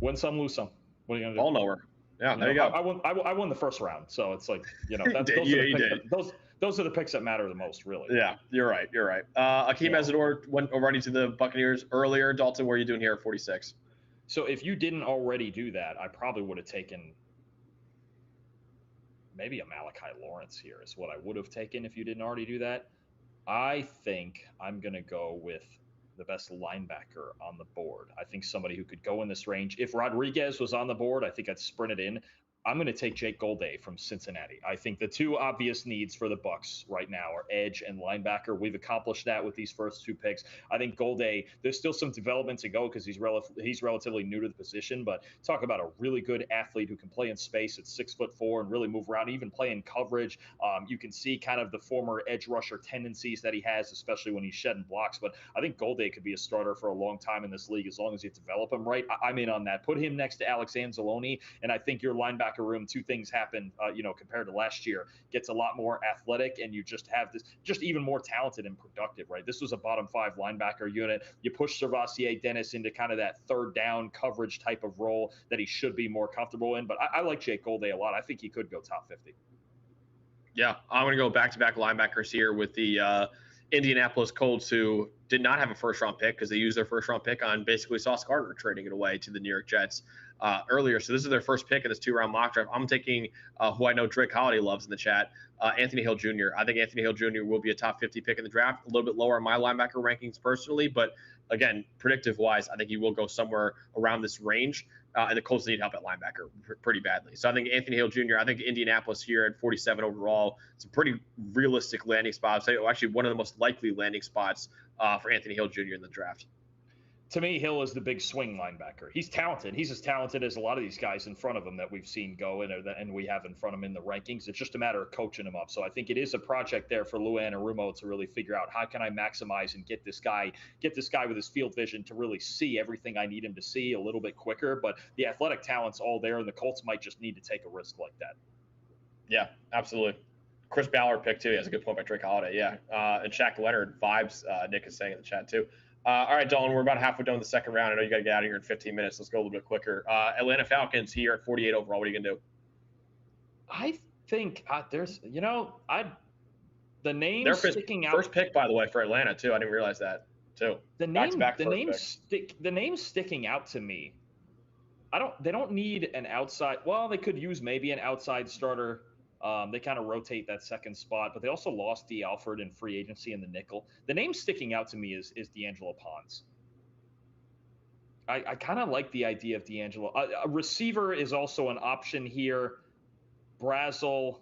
Win some, lose some. What are you gonna do? Ball knower. Yeah, there you go. I won the first round, so it's like those are the picks that matter the most, really. Yeah, you're right. Akeem Mesidor went already to the Buccaneers earlier. Dalton, what are you doing here at 46? So if you didn't already do that, I probably would have taken maybe a Malachi Lawrence here is what I would have taken if you didn't already do that. I think I'm going to go with the best linebacker on the board. I think somebody who could go in this range. If Rodriguez was on the board, I think I'd sprint it in. I'm going to take Jake Golday from Cincinnati. I think the two obvious needs for the Bucs right now are edge and linebacker. We've accomplished that with these first two picks. I think Golday, there's still some development to go because he's relatively new to the position, but talk about a really good athlete who can play in space at 6'4" and really move around, even play in coverage. You can see kind of the former edge rusher tendencies that he has, especially when he's shedding blocks. But I think Golday could be a starter for a long time in this league as long as you develop him right. I'm in on that. Put him next to Alex Anzalone, and I think your linebacker room, two things happen, compared to last year, gets a lot more athletic, and you just have this just even more talented and productive, right? This was a bottom 5 linebacker unit. You push Servassier Dennis into kind of that third down coverage type of role that he should be more comfortable in. But I like Jake Golday a lot. I think he could go top 50. Yeah, I'm going to go back-to-back linebackers here with the Indianapolis Colts, who did not have a first-round pick because they used their first-round pick on basically Sauce Gardner trading it away to the New York Jets earlier. So this is their first pick in this 2-round mock draft. I'm taking who I know Drake Holiday loves in the chat, Anthony Hill Jr. I think Anthony Hill Jr. will be a top 50 pick in the draft, a little bit lower on my linebacker rankings personally, but again, predictive-wise, I think he will go somewhere around this range. And the Colts need help at linebacker pretty badly. So I think Anthony Hill Jr., I think Indianapolis here at 47 overall, it's a pretty realistic landing spot. So actually one of the most likely landing spots for Anthony Hill Jr. in the draft. To me, Hill is the big swing linebacker. He's talented. He's as talented as a lot of these guys in front of him that we've seen go and we have in front of him in the rankings. It's just a matter of coaching him up. So I think it is a project there for Lou Anarumo to really figure out how can I maximize and get this guy with his field vision to really see everything I need him to see a little bit quicker. But the athletic talent's all there, and the Colts might just need to take a risk like that. Yeah, absolutely. Chris Ballard pick too. He has a good point by Drake Holiday. Yeah, and Shaq Leonard vibes. Nick is saying in the chat too. All right, Dalton, we're about halfway done with the second round. I know you got to get out of here in 15 minutes. Let's go a little bit quicker. Atlanta Falcons here at 48 overall. What are you going to do? I think there's, the name sticking out. First pick, by the way, for Atlanta, too. I didn't realize that, too. The name sticking out to me. They don't need an outside. Well, they could use maybe an outside starter. They kind of rotate that second spot, but they also lost D. Alford in free agency in the nickel. The name sticking out to me is D'Angelo Pons. I kind of like the idea of D'Angelo. A receiver is also an option here. Brazel,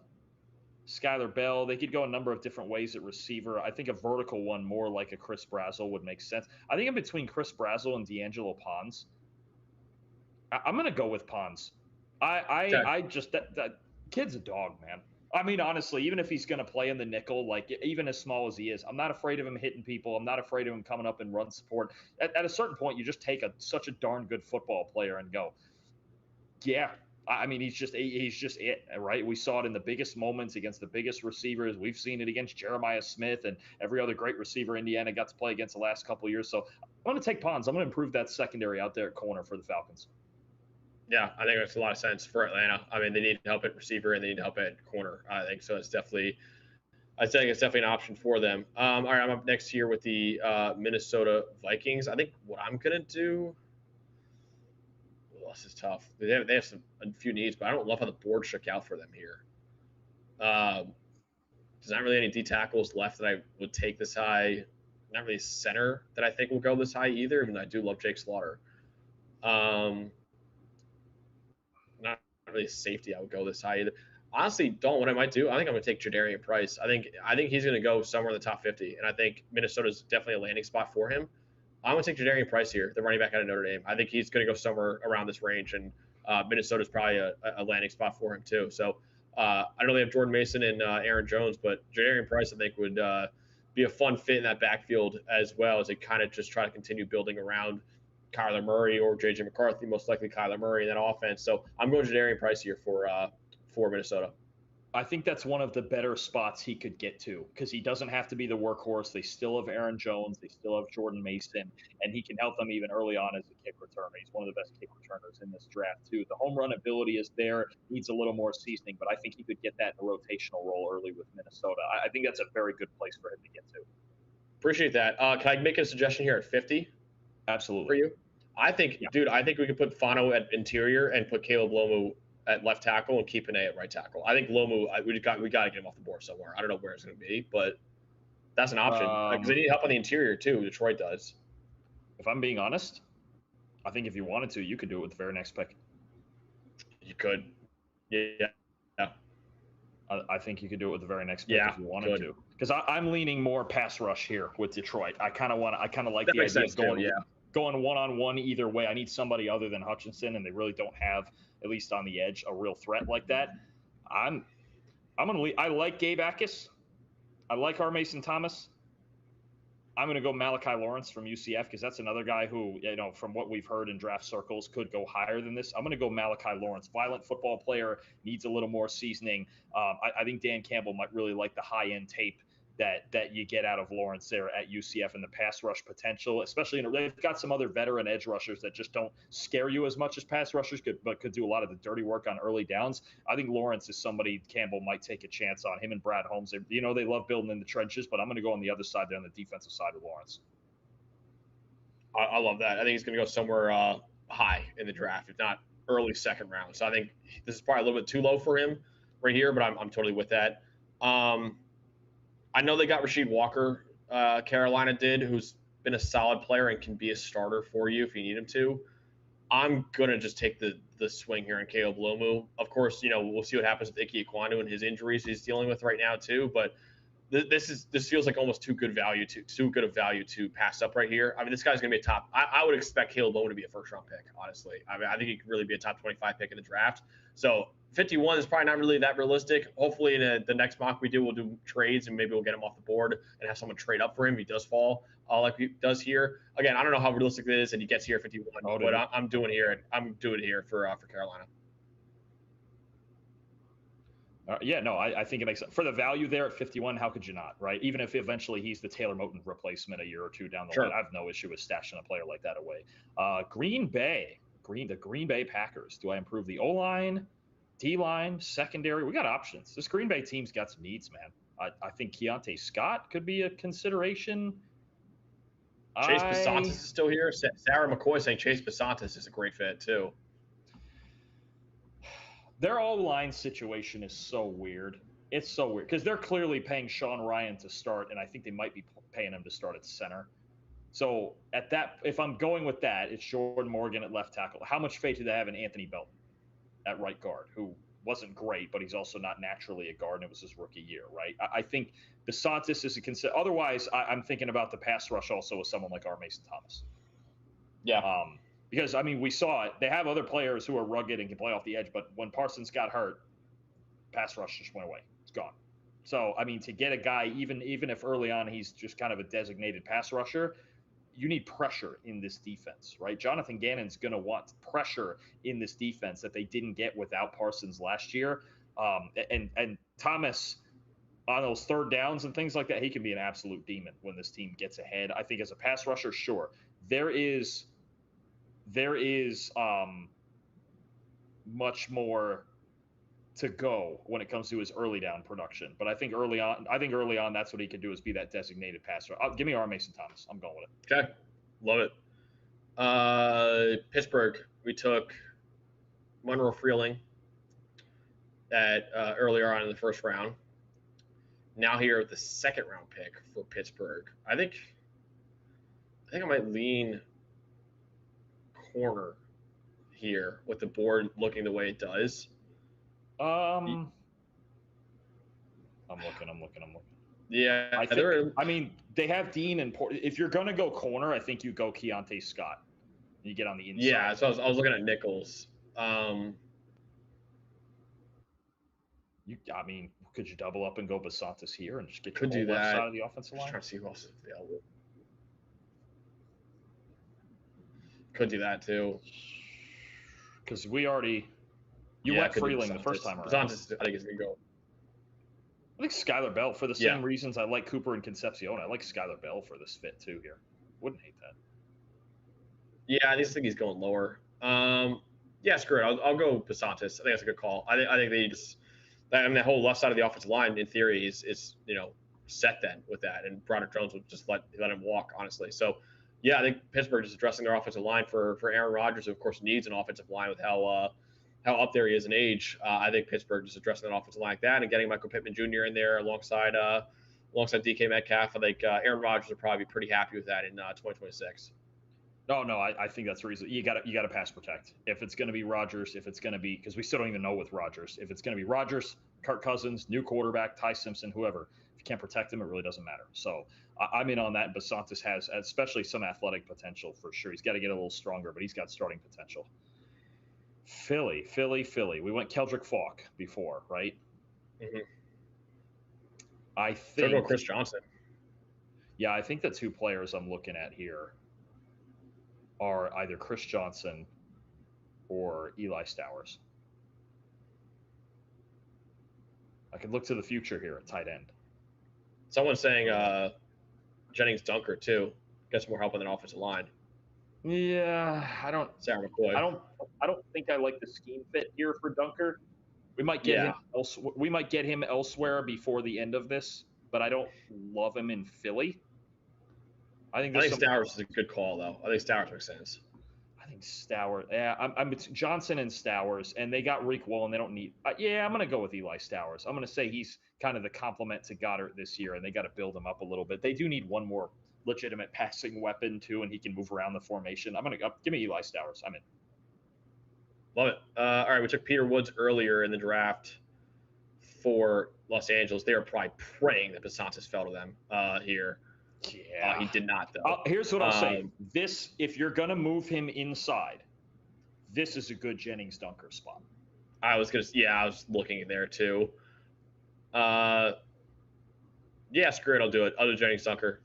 Skylar Bell, they could go a number of different ways at receiver. I think a vertical one more like a Chris Brazel would make sense. I think in between Chris Brazel and D'Angelo Pons, I'm going to go with Pons. I just that kid's a dog, man. I mean, honestly, even if he's going to play in the nickel, like even as small as he is, I'm not afraid of him hitting people. I'm not afraid of him coming up and run support. At a certain point, you just take such a darn good football player and go, yeah. I mean, he's just it, right? We saw it in the biggest moments against the biggest receivers. We've seen it against Jeremiah Smith and every other great receiver Indiana got to play against the last couple of years. So I'm going to take Pons. I'm going to improve that secondary out there at corner for the Falcons. Yeah, I think makes a lot of sense for Atlanta. I mean, they need help at receiver and they need help at corner. I think so. I think it's definitely an option for them. All right, I'm up next here with the Minnesota Vikings. I think what I'm gonna do. Well, this is tough. They have a few needs, but I don't love how the board shook out for them here. There's not really any D tackles left that I would take this high. Not really center that I think will go this high either. Even though I do love Jake Slaughter. Not really safety I would go this high either. Honestly, what I might do, I think I'm going to take Jadarian Price. I think he's going to go somewhere in the top 50, and I think Minnesota's definitely a landing spot for him. I'm going to take Jadarian Price here, the running back out of Notre Dame. I think he's going to go somewhere around this range, and Minnesota's probably a landing spot for him too. So I know they have Jordan Mason and Aaron Jones, but Jadarian Price I think would be a fun fit in that backfield as well as they kind of just try to continue building around Kyler Murray or J.J. McCarthy, most likely Kyler Murray in that offense. So I'm going Jadarian Price here for Minnesota. I think that's one of the better spots he could get to because he doesn't have to be the workhorse. They still have Aaron Jones. They still have Jordan Mason, and he can help them even early on as a kick returner. He's one of the best kick returners in this draft, too. The home run ability is there, needs a little more seasoning, but I think he could get that in a rotational role early with Minnesota. I think that's a very good place for him to get to. Appreciate that. Can I make a suggestion here at 50? Absolutely. For you? I think we could put Fano at interior and put Caleb Lomu at left tackle and keep Panay at right tackle. I think Lomu, we got to get him off the board somewhere. I don't know where it's going to be, but that's an option because they need help on the interior too. Detroit does. If I'm being honest, I think if you wanted to, you could do it with the very next pick. You could, yeah. I think you could do it with the very next pick if you wanted to. Because I'm leaning more pass rush here with Detroit. I kind of like that the idea of going one-on-one either way. I need somebody other than Hutchinson, and they really don't have, at least on the edge, a real threat like that. I'm gonna leave. I like Gabe Akis. I like R. Mason Thomas. I'm gonna go Malachi Lawrence from UCF because that's another guy who, from what we've heard in draft circles, could go higher than this. I'm gonna go Malachi Lawrence. Violent football player, needs a little more seasoning. I think Dan Campbell might really like the high-end tape that you get out of Lawrence there at UCF and the pass rush potential, especially they've got some other veteran edge rushers that just don't scare you as much as pass rushers but could do a lot of the dirty work on early downs. I think Lawrence is somebody Campbell might take a chance on. Him and Brad Holmes, they love building in the trenches, but I'm going to go on the other side there on the defensive side of Lawrence. I love that. I think he's going to go somewhere high in the draft, if not early second round. So I think this is probably a little bit too low for him right here, but I'm totally with that. I know they got Rasheed Walker, Carolina did, who's been a solid player and can be a starter for you if you need him to. I'm going to just take the swing here on Caleb Lomu. Of course, we'll see what happens with Ike Ekwonu and his injuries he's dealing with right now too, but this feels like almost too good of value to pass up right here. I mean, this guy's going to be a top. I would expect Caleb Lomu to be a first-round pick, honestly. I mean, I think he could really be a top 25 pick in the draft. So 51 is probably not really that realistic. Hopefully, in the next mock we do, we'll do trades and maybe we'll get him off the board and have someone trade up for him if he does fall like he does here. Again, I don't know how realistic it is and he gets here at 51, but I'm doing it here for Carolina. I think it makes sense. For the value there at 51, how could you not, right? Even if eventually he's the Taylor Moton replacement a year or two down the line, I have no issue with stashing a player like that away. Green Bay Packers. Do I improve the O-line, D-line, secondary? We got options. This Green Bay team's got some needs, man. I think Keontae Scott could be a consideration. Chase Basantis is still here. Sarah McCoy saying Chase Basantis is a great fit, too. Their O-line situation is so weird. It's so weird because they're clearly paying Sean Ryan to start, and I think they might be paying him to start at center. So at that, if I'm going with that, it's Jordan Morgan at left tackle. How much faith do they have in Anthony Belton at right guard, who wasn't great, but he's also not naturally a guard, and it was his rookie year, right? I think DeSantis is a consider. Otherwise, I'm thinking about the pass rush also with someone like R. Mason Thomas. Yeah. Because, I mean, we saw it. They have other players who are rugged and can play off the edge, but when Parsons got hurt, pass rush just went away. It's gone. So, I mean, to get a guy, even if early on he's just kind of a designated pass rusher, you need pressure in this defense, right? Jonathan Gannon's going to want pressure in this defense that they didn't get without Parsons last year. And Thomas, on those third downs and things like that, he can be an absolute demon when this team gets ahead. I think as a pass rusher, sure. There is much more to go when it comes to his early down production. But I think early on, that's what he could do is be that designated passer. Give me R. Mason Thomas. I'm going with it. Okay. Love it. Pittsburgh, we took Monroe Freeling at earlier on in the first round. Now here at the second round pick for Pittsburgh. I think I might lean corner here with the board looking the way it does. I'm looking. Yeah, I mean, they have Dean and if you're gonna go corner, I think you go Keontae Scott. You get on the inside. Yeah, so I was looking at Nichols. Could you double up and go Basantis here and just get your whole left side of the offensive line? Just trying to see who else is available. Could do that too. Because we already went Freeling the first time around. Basantis, I think is gonna go. I think Skylar Bell, for the same reasons I like Cooper and Concepcion. I like Skylar Bell for this fit too here. Wouldn't hate that. Yeah, I just think he's going lower. Yeah, screw it. I'll go Basantis. I think that's a good call. I think they just. I mean, the whole left side of the offensive line, in theory, is set then with that, and Broderick Jones would just let him walk, honestly. So, yeah, I think Pittsburgh is addressing their offensive line for Aaron Rodgers, who of course needs an offensive line with how up there he is in age. I think Pittsburgh is addressing that offensive line like that and getting Michael Pittman Jr. in there alongside DK Metcalf. I think Aaron Rodgers will probably be pretty happy with that in 2026. No, I think that's reasonable. You got to pass protect. If it's going to be Rodgers, because we still don't even know with Rodgers. If it's going to be Rodgers, Kirk Cousins, new quarterback, Ty Simpson, whoever, if you can't protect him, it really doesn't matter. So I'm in on that. Basantis has especially some athletic potential for sure. He's got to get a little stronger, but he's got starting potential. Philly. We went Keldrick Falk before, right? Mm-hmm. I think. So go Chris Johnson. Yeah, I think the two players I'm looking at here are either Chris Johnson or Eli Stowers. I could look to the future here at tight end. Someone's saying Jennings Dunker too. Gets more help on the offensive line. Yeah, Sarah McCoy. I don't think I like the scheme fit here for Dunker. We might get him elsewhere before the end of this, but I don't love him in Philly. I think Stowers is a good call, though. I think Stowers makes sense. I think Stowers. Yeah, I'm Johnson and Stowers, and they got Reek Wall, and they don't need. I'm going to go with Eli Stowers. I'm going to say he's kind of the complement to Goddard this year, and they got to build him up a little bit. They do need one more legitimate passing weapon too, and he can move around the formation. Give me Eli Stowers. I'm in. Love it. All right, we took Peter Woods earlier in the draft for Los Angeles. They were probably praying that Basantis fell to them here. Yeah, he did not though. Here's what I'll say: if you're gonna move him inside, this is a good Jennings Dunker spot. I was looking there too. Yeah, screw it. I'll do it. I'll do Jennings Dunker.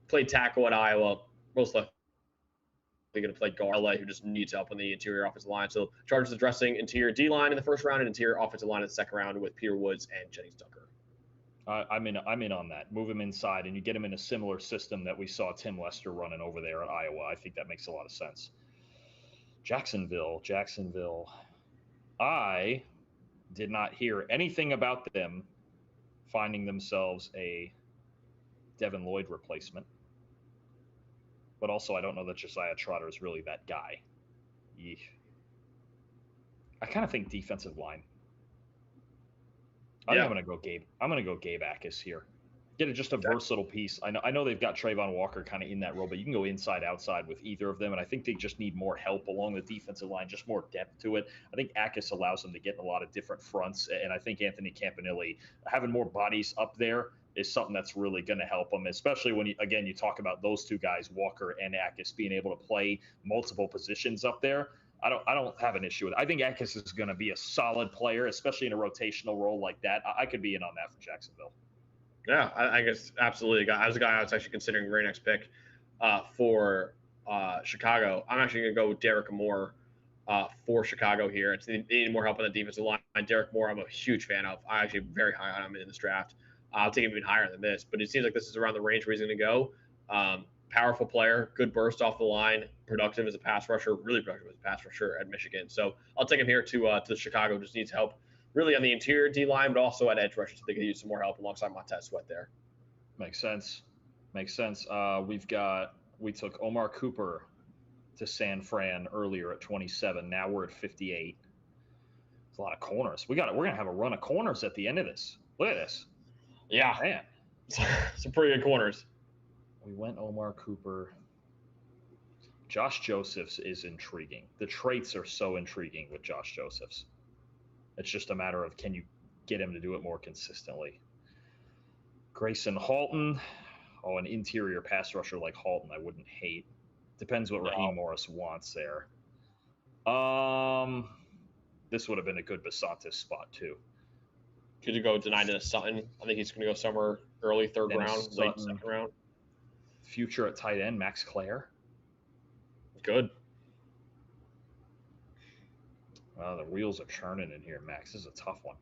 Played tackle at Iowa. Most likely going to play guard, who just needs help on the interior offensive line. So Chargers addressing interior D-line in the first round and interior offensive line in the second round with Peter Woods and Jennings Dunker. I'm in on that. Move him inside, and you get him in a similar system that we saw Tim Lester running over there at Iowa. I think that makes a lot of sense. Jacksonville. I did not hear anything about them finding themselves a Devin Lloyd replacement. But also, I don't know that Josiah Trotter is really that guy. Yeesh. I kind of think defensive line. I think I'm gonna go Gabe. I'm gonna go Gabe Akis here. Get just a versatile piece. I know they've got Trayvon Walker kind of in that role, but you can go inside, outside with either of them. And I think they just need more help along the defensive line, just more depth to it. I think Akis allows them to get in a lot of different fronts. And I think Anthony Campanile, having more bodies up there is something that's really going to help them, especially when, you talk about those two guys, Walker and Akis, being able to play multiple positions up there. I don't have an issue with it. I think Akis is going to be a solid player, especially in a rotational role like that. I could be in on that for Jacksonville. Yeah, I guess absolutely. As a guy I was actually considering very next pick for Chicago, I'm actually going to go Derek Moore for Chicago here. They need more help on the defensive line. Derek Moore, I'm a huge fan of. I actually very high on him in this draft. I'll take him even higher than this, but it seems like this is around the range where he's going to go. Powerful player, good burst off the line, productive as a pass rusher, really productive as a pass rusher at Michigan. So I'll take him here to Chicago. Just needs help really on the interior D line, but also at edge rusher, so they could use some more help alongside Montez Sweat there. Makes sense. We took Omar Cooper to San Fran earlier at 27. Now we're at 58. It's a lot of corners. We're gonna have a run of corners at the end of this. Look at this. Yeah, man, some pretty good corners. We went Omar Cooper. Josh Josephs is intriguing. The traits are so intriguing with Josh Josephs. It's just a matter of, can you get him to do it more consistently? Grayson Halton. Oh, an interior pass rusher like Halton I wouldn't hate. Depends what Raheem Morris wants there. This would have been a good Basantis spot too. Could you go denied to Sutton? I think he's going to go somewhere early third round, late second round. Future at tight end, Max Clare. Good. The wheels are churning in here, Max. This is a tough one.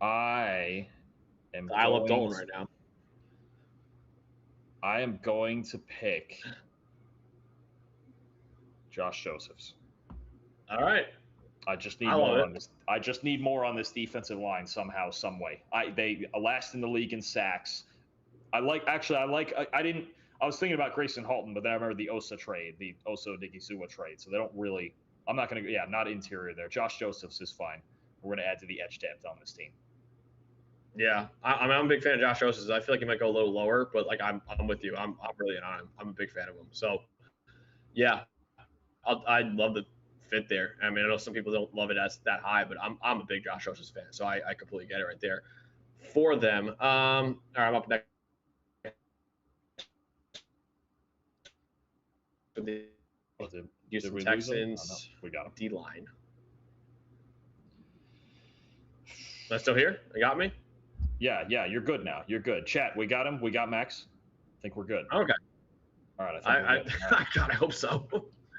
I love Dalton right now. I am going to pick Josh Josephs. All right. I just need more on this. I just need more on this defensive line somehow, some way. They last in the league in sacks. I was thinking about Grayson Halton, but then I remember the Osa trade, the Osa Odighizuwa trade. So they don't really. I'm not going to. Yeah, not interior there. Josh Josephs is fine. We're going to add to the edge depth on this team. Yeah, I'm a big fan of Josh Josephs. I feel like he might go a little lower, but I'm with you. I'm really on him. I'm a big fan of him. So, yeah, I love the fit there. I mean, I know some people don't love it as that high, but I'm a big Josh Josephs fan, so I completely get it right there for them. All right, I'm up next. The Houston Texans. We got him. D line. Am I still here? You got me? Yeah, you're good now. You're good. Chat, we got him. We got Max. I think we're good. Okay. All right. God, I hope so.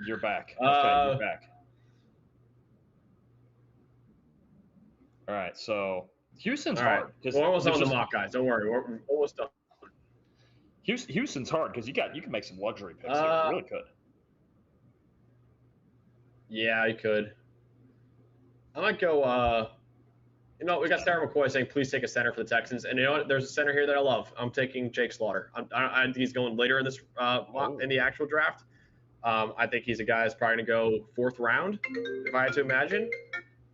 You're back. Okay, you're back. All right, so Houston's hard. We're almost on the mock, guys. Don't worry. We're almost done. Houston's hard because you can make some luxury picks here. You really could. Yeah, I could. I might go. We got Sarah McCoy saying, please take a center for the Texans. And you know what? There's a center here that I love. I'm taking Jake Slaughter. I think he's going later in this in the actual draft. I think he's a guy that's probably going to go fourth round, if I had to imagine.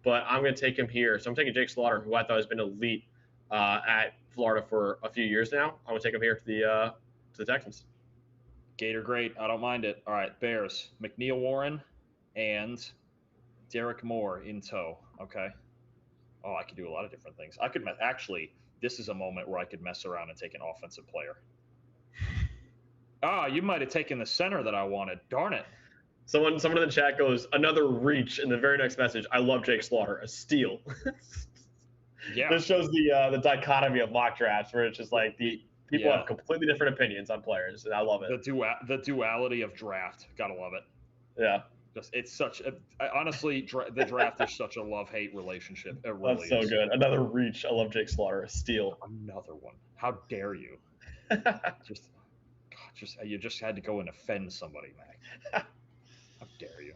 But I'm going to take him here. So I'm taking Jake Slaughter, who I thought has been elite at Florida for a few years now. I'm going to take him here to the Texans. Gator great. I don't mind it. All right, Bears. McNeil Warren and Derek Moore in tow. Okay. Oh, I could do a lot of different things. I could actually. This is a moment where I could mess around and take an offensive player. You might have taken the center that I wanted. Darn it. Someone in the chat goes, another reach in the very next message. I love Jake Slaughter. A steal. Yeah. This shows the dichotomy of mock drafts, where it's just like people have completely different opinions on players, and I love it. The duality of draft. Gotta love it. Yeah. It's such honestly, the draft is such a love-hate relationship. It really That's so good. Another reach. I love Jake Slaughter. A steal. Another one. How dare you? You just had to go and offend somebody, Mac. How dare you?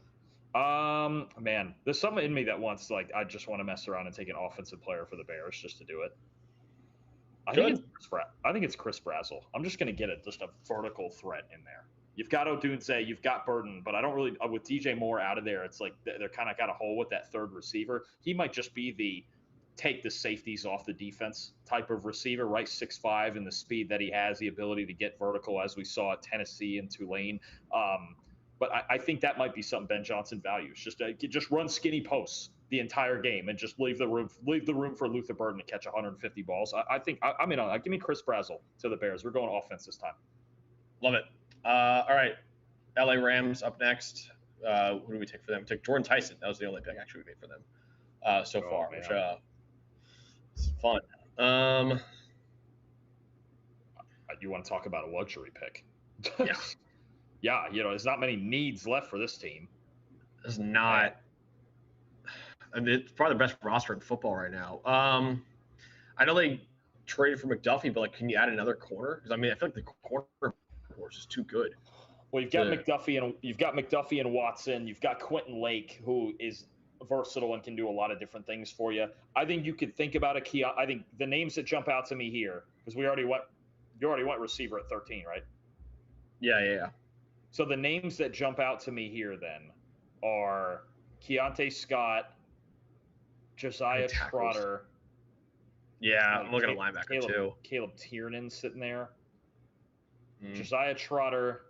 Man, there's something in me that wants I just want to mess around and take an offensive player for the Bears just to do it. Good. I think it's Chris Brazzell. I'm just going to get just a vertical threat in there. You've got Odunze, you've got Burton, but I don't really with DJ Moore out of there. It's like they're kind of got a hole with that third receiver. He might just be the take the safeties off the defense type of receiver, right? 6'5", and the speed that he has, the ability to get vertical, as we saw at Tennessee and Tulane. But I think that might be something Ben Johnson values. Just run skinny posts the entire game and just leave the room for Luther Burden to catch 150 balls. I'm in on that. Give me Chris Brazzell to the Bears. We're going offense this time. Love it. All right, LA Rams up next. Who do we take for them? We took Jordan Tyson. That was the only pick actually we made for them so far, man. which is fun. You want to talk about a luxury pick? Yeah. Yeah, there's not many needs left for this team. It's not. I mean, it's probably the best roster in football right now. I know they traded for McDuffie, but can you add another corner? Because I mean, I feel like the corner force is too good. Well, you've got McDuffie and Watson. You've got Quentin Lake, who is versatile and can do a lot of different things for you. I think you could think about I think the names that jump out to me here, because you already went receiver at 13, right? Yeah. So the names that jump out to me here then are Keontae Scott, Josiah Trotter. Yeah, I'm looking at linebacker too. Caleb Tiernan sitting there. Josiah Trotter,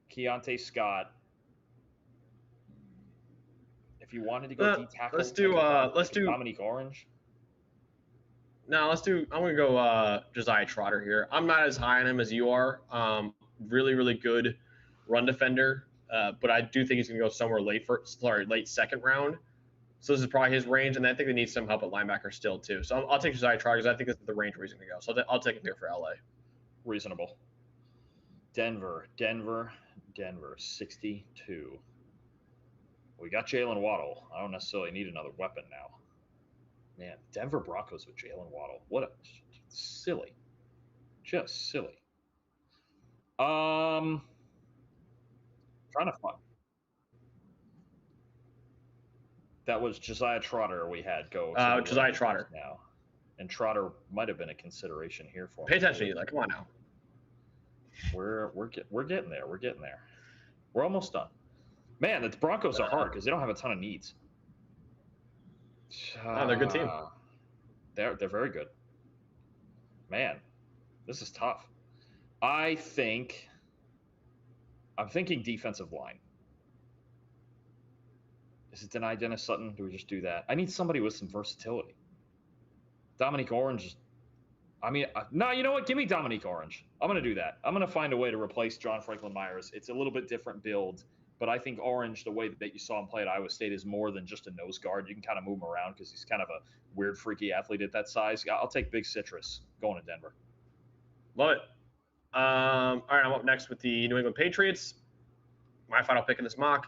Keontae Scott. If you wanted to go D tackle, let's do Dominique Orange. No, I'm gonna go Josiah Trotter here. I'm not as high on him as you are. Really, really good run defender, but I do think he's gonna go somewhere late second round. So this is probably his range, and I think they need some help at linebacker still too. So I'll take Josiah Trotter because I think this is the range where he's gonna go. So I'll take him here for LA. Reasonable. Denver, 62. We got Jalen Waddle. I don't necessarily need another weapon now. Man, Denver Broncos with Jalen Waddle. What a silly. Just silly. Trying to find. That was Josiah Trotter we had go. Josiah Trotter. Now. And Trotter might have been a consideration here for Pay attention to you. Come on now. We're getting there. We're getting there. We're almost done. Man, the Broncos are hard because they don't have a ton of needs. They're a good team. They're very good. Man, this is tough. I'm thinking defensive line. Is it deny Dennis Sutton? Do we just do that? I need somebody with some versatility. Dominique Orange. No, you know what? Give me Dominique Orange. I'm going to do that. I'm going to find a way to replace John Franklin Myers. It's a little bit different build, but I think Orange, the way that you saw him play at Iowa State, is more than just a nose guard. You can kind of move him around because he's kind of a weird, freaky athlete at that size. I'll take Big Citrus going to Denver. Love it. All right, I'm up next with the New England Patriots. My final pick in this mock.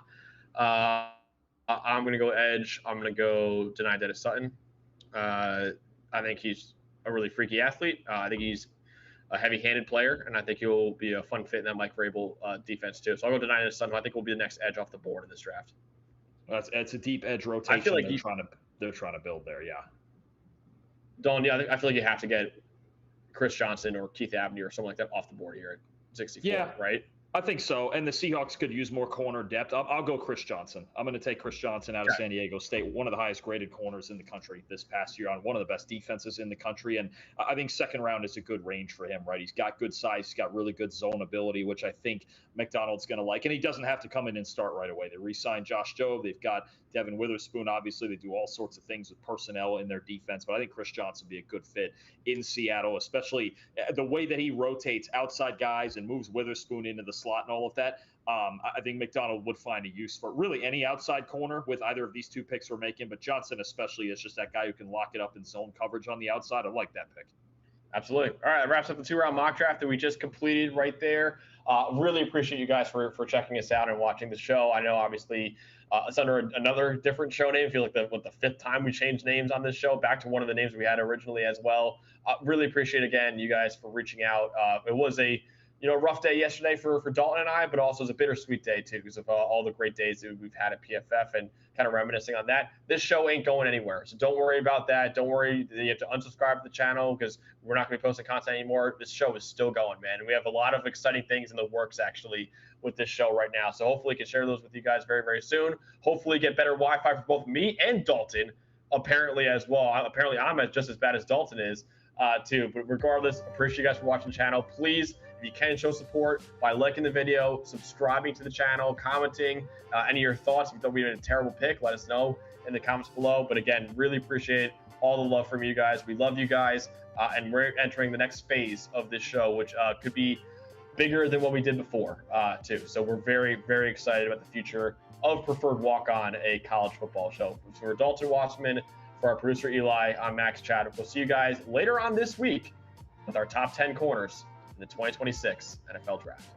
I'm going to go edge. I'm going to go deny Dennis Sutton. I think he's a really freaky athlete. I think he's a heavy-handed player, and I think he'll be a fun fit in that Mike Vrabel defense too. So I'll go deny Dennis Sutton, who I think will be the next edge off the board in this draft. It's a deep edge rotation. I feel like they're trying to build there. Yeah. Don, yeah, I feel like you have to get Chris Johnson or Keith Abney or something like that off the board here at 64, right? I think so. And the Seahawks could use more corner depth. I'll go Chris Johnson. I'm going to take Chris Johnson out of San Diego State, one of the highest graded corners in the country this past year, on one of the best defenses in the country. And I think second round is a good range for him, right? He's got good size. He's got really good zone ability, which I think McDonald's going to like. And he doesn't have to come in and start right away. They re-signed Josh Jobe. They've got Devin Witherspoon. Obviously, they do all sorts of things with personnel in their defense. But I think Chris Johnson would be a good fit in Seattle, especially the way that he rotates outside guys and moves Witherspoon into the slot and all of that. I think McDonald would find a use for really any outside corner with either of these two picks we're making, but Johnson especially is just that guy who can lock it up in zone coverage on the outside. I like that pick. Absolutely. All right, that wraps up the 2-round mock draft that we just completed right there. Really appreciate you guys for checking us out and watching the show. I know, obviously, it's under another different show name. I feel like the fifth time we changed names on this show, back to one of the names we had originally as well. Really appreciate, again, you guys for reaching out. It was a rough day yesterday for Dalton and I, but also it's a bittersweet day too because of all the great days that we've had at PFF and kind of reminiscing on that. This show ain't going anywhere, so don't worry about that. Don't worry that you have to unsubscribe to the channel because we're not going to be posting content anymore. This show is still going, man, and we have a lot of exciting things in the works actually with this show right now. So hopefully we can share those with you guys very, very soon. Hopefully get better Wi-Fi for both me and Dalton, apparently as well. Apparently I'm just as bad as Dalton is too. But regardless, appreciate you guys for watching the channel. Please, if you can, show support by liking the video, subscribing to the channel, commenting any of your thoughts. If you thought we had a terrible pick, let us know in the comments below. But again, really appreciate all the love from you guys. We love you guys. And we're entering the next phase of this show, which could be bigger than what we did before too. So we're very, very excited about the future of Preferred Walk On, a college football show. For Dalton Wasserman, for our producer Eli, I'm Max Chadwick. We'll see you guys later on this week with our top 10 corners in the 2026 NFL Draft.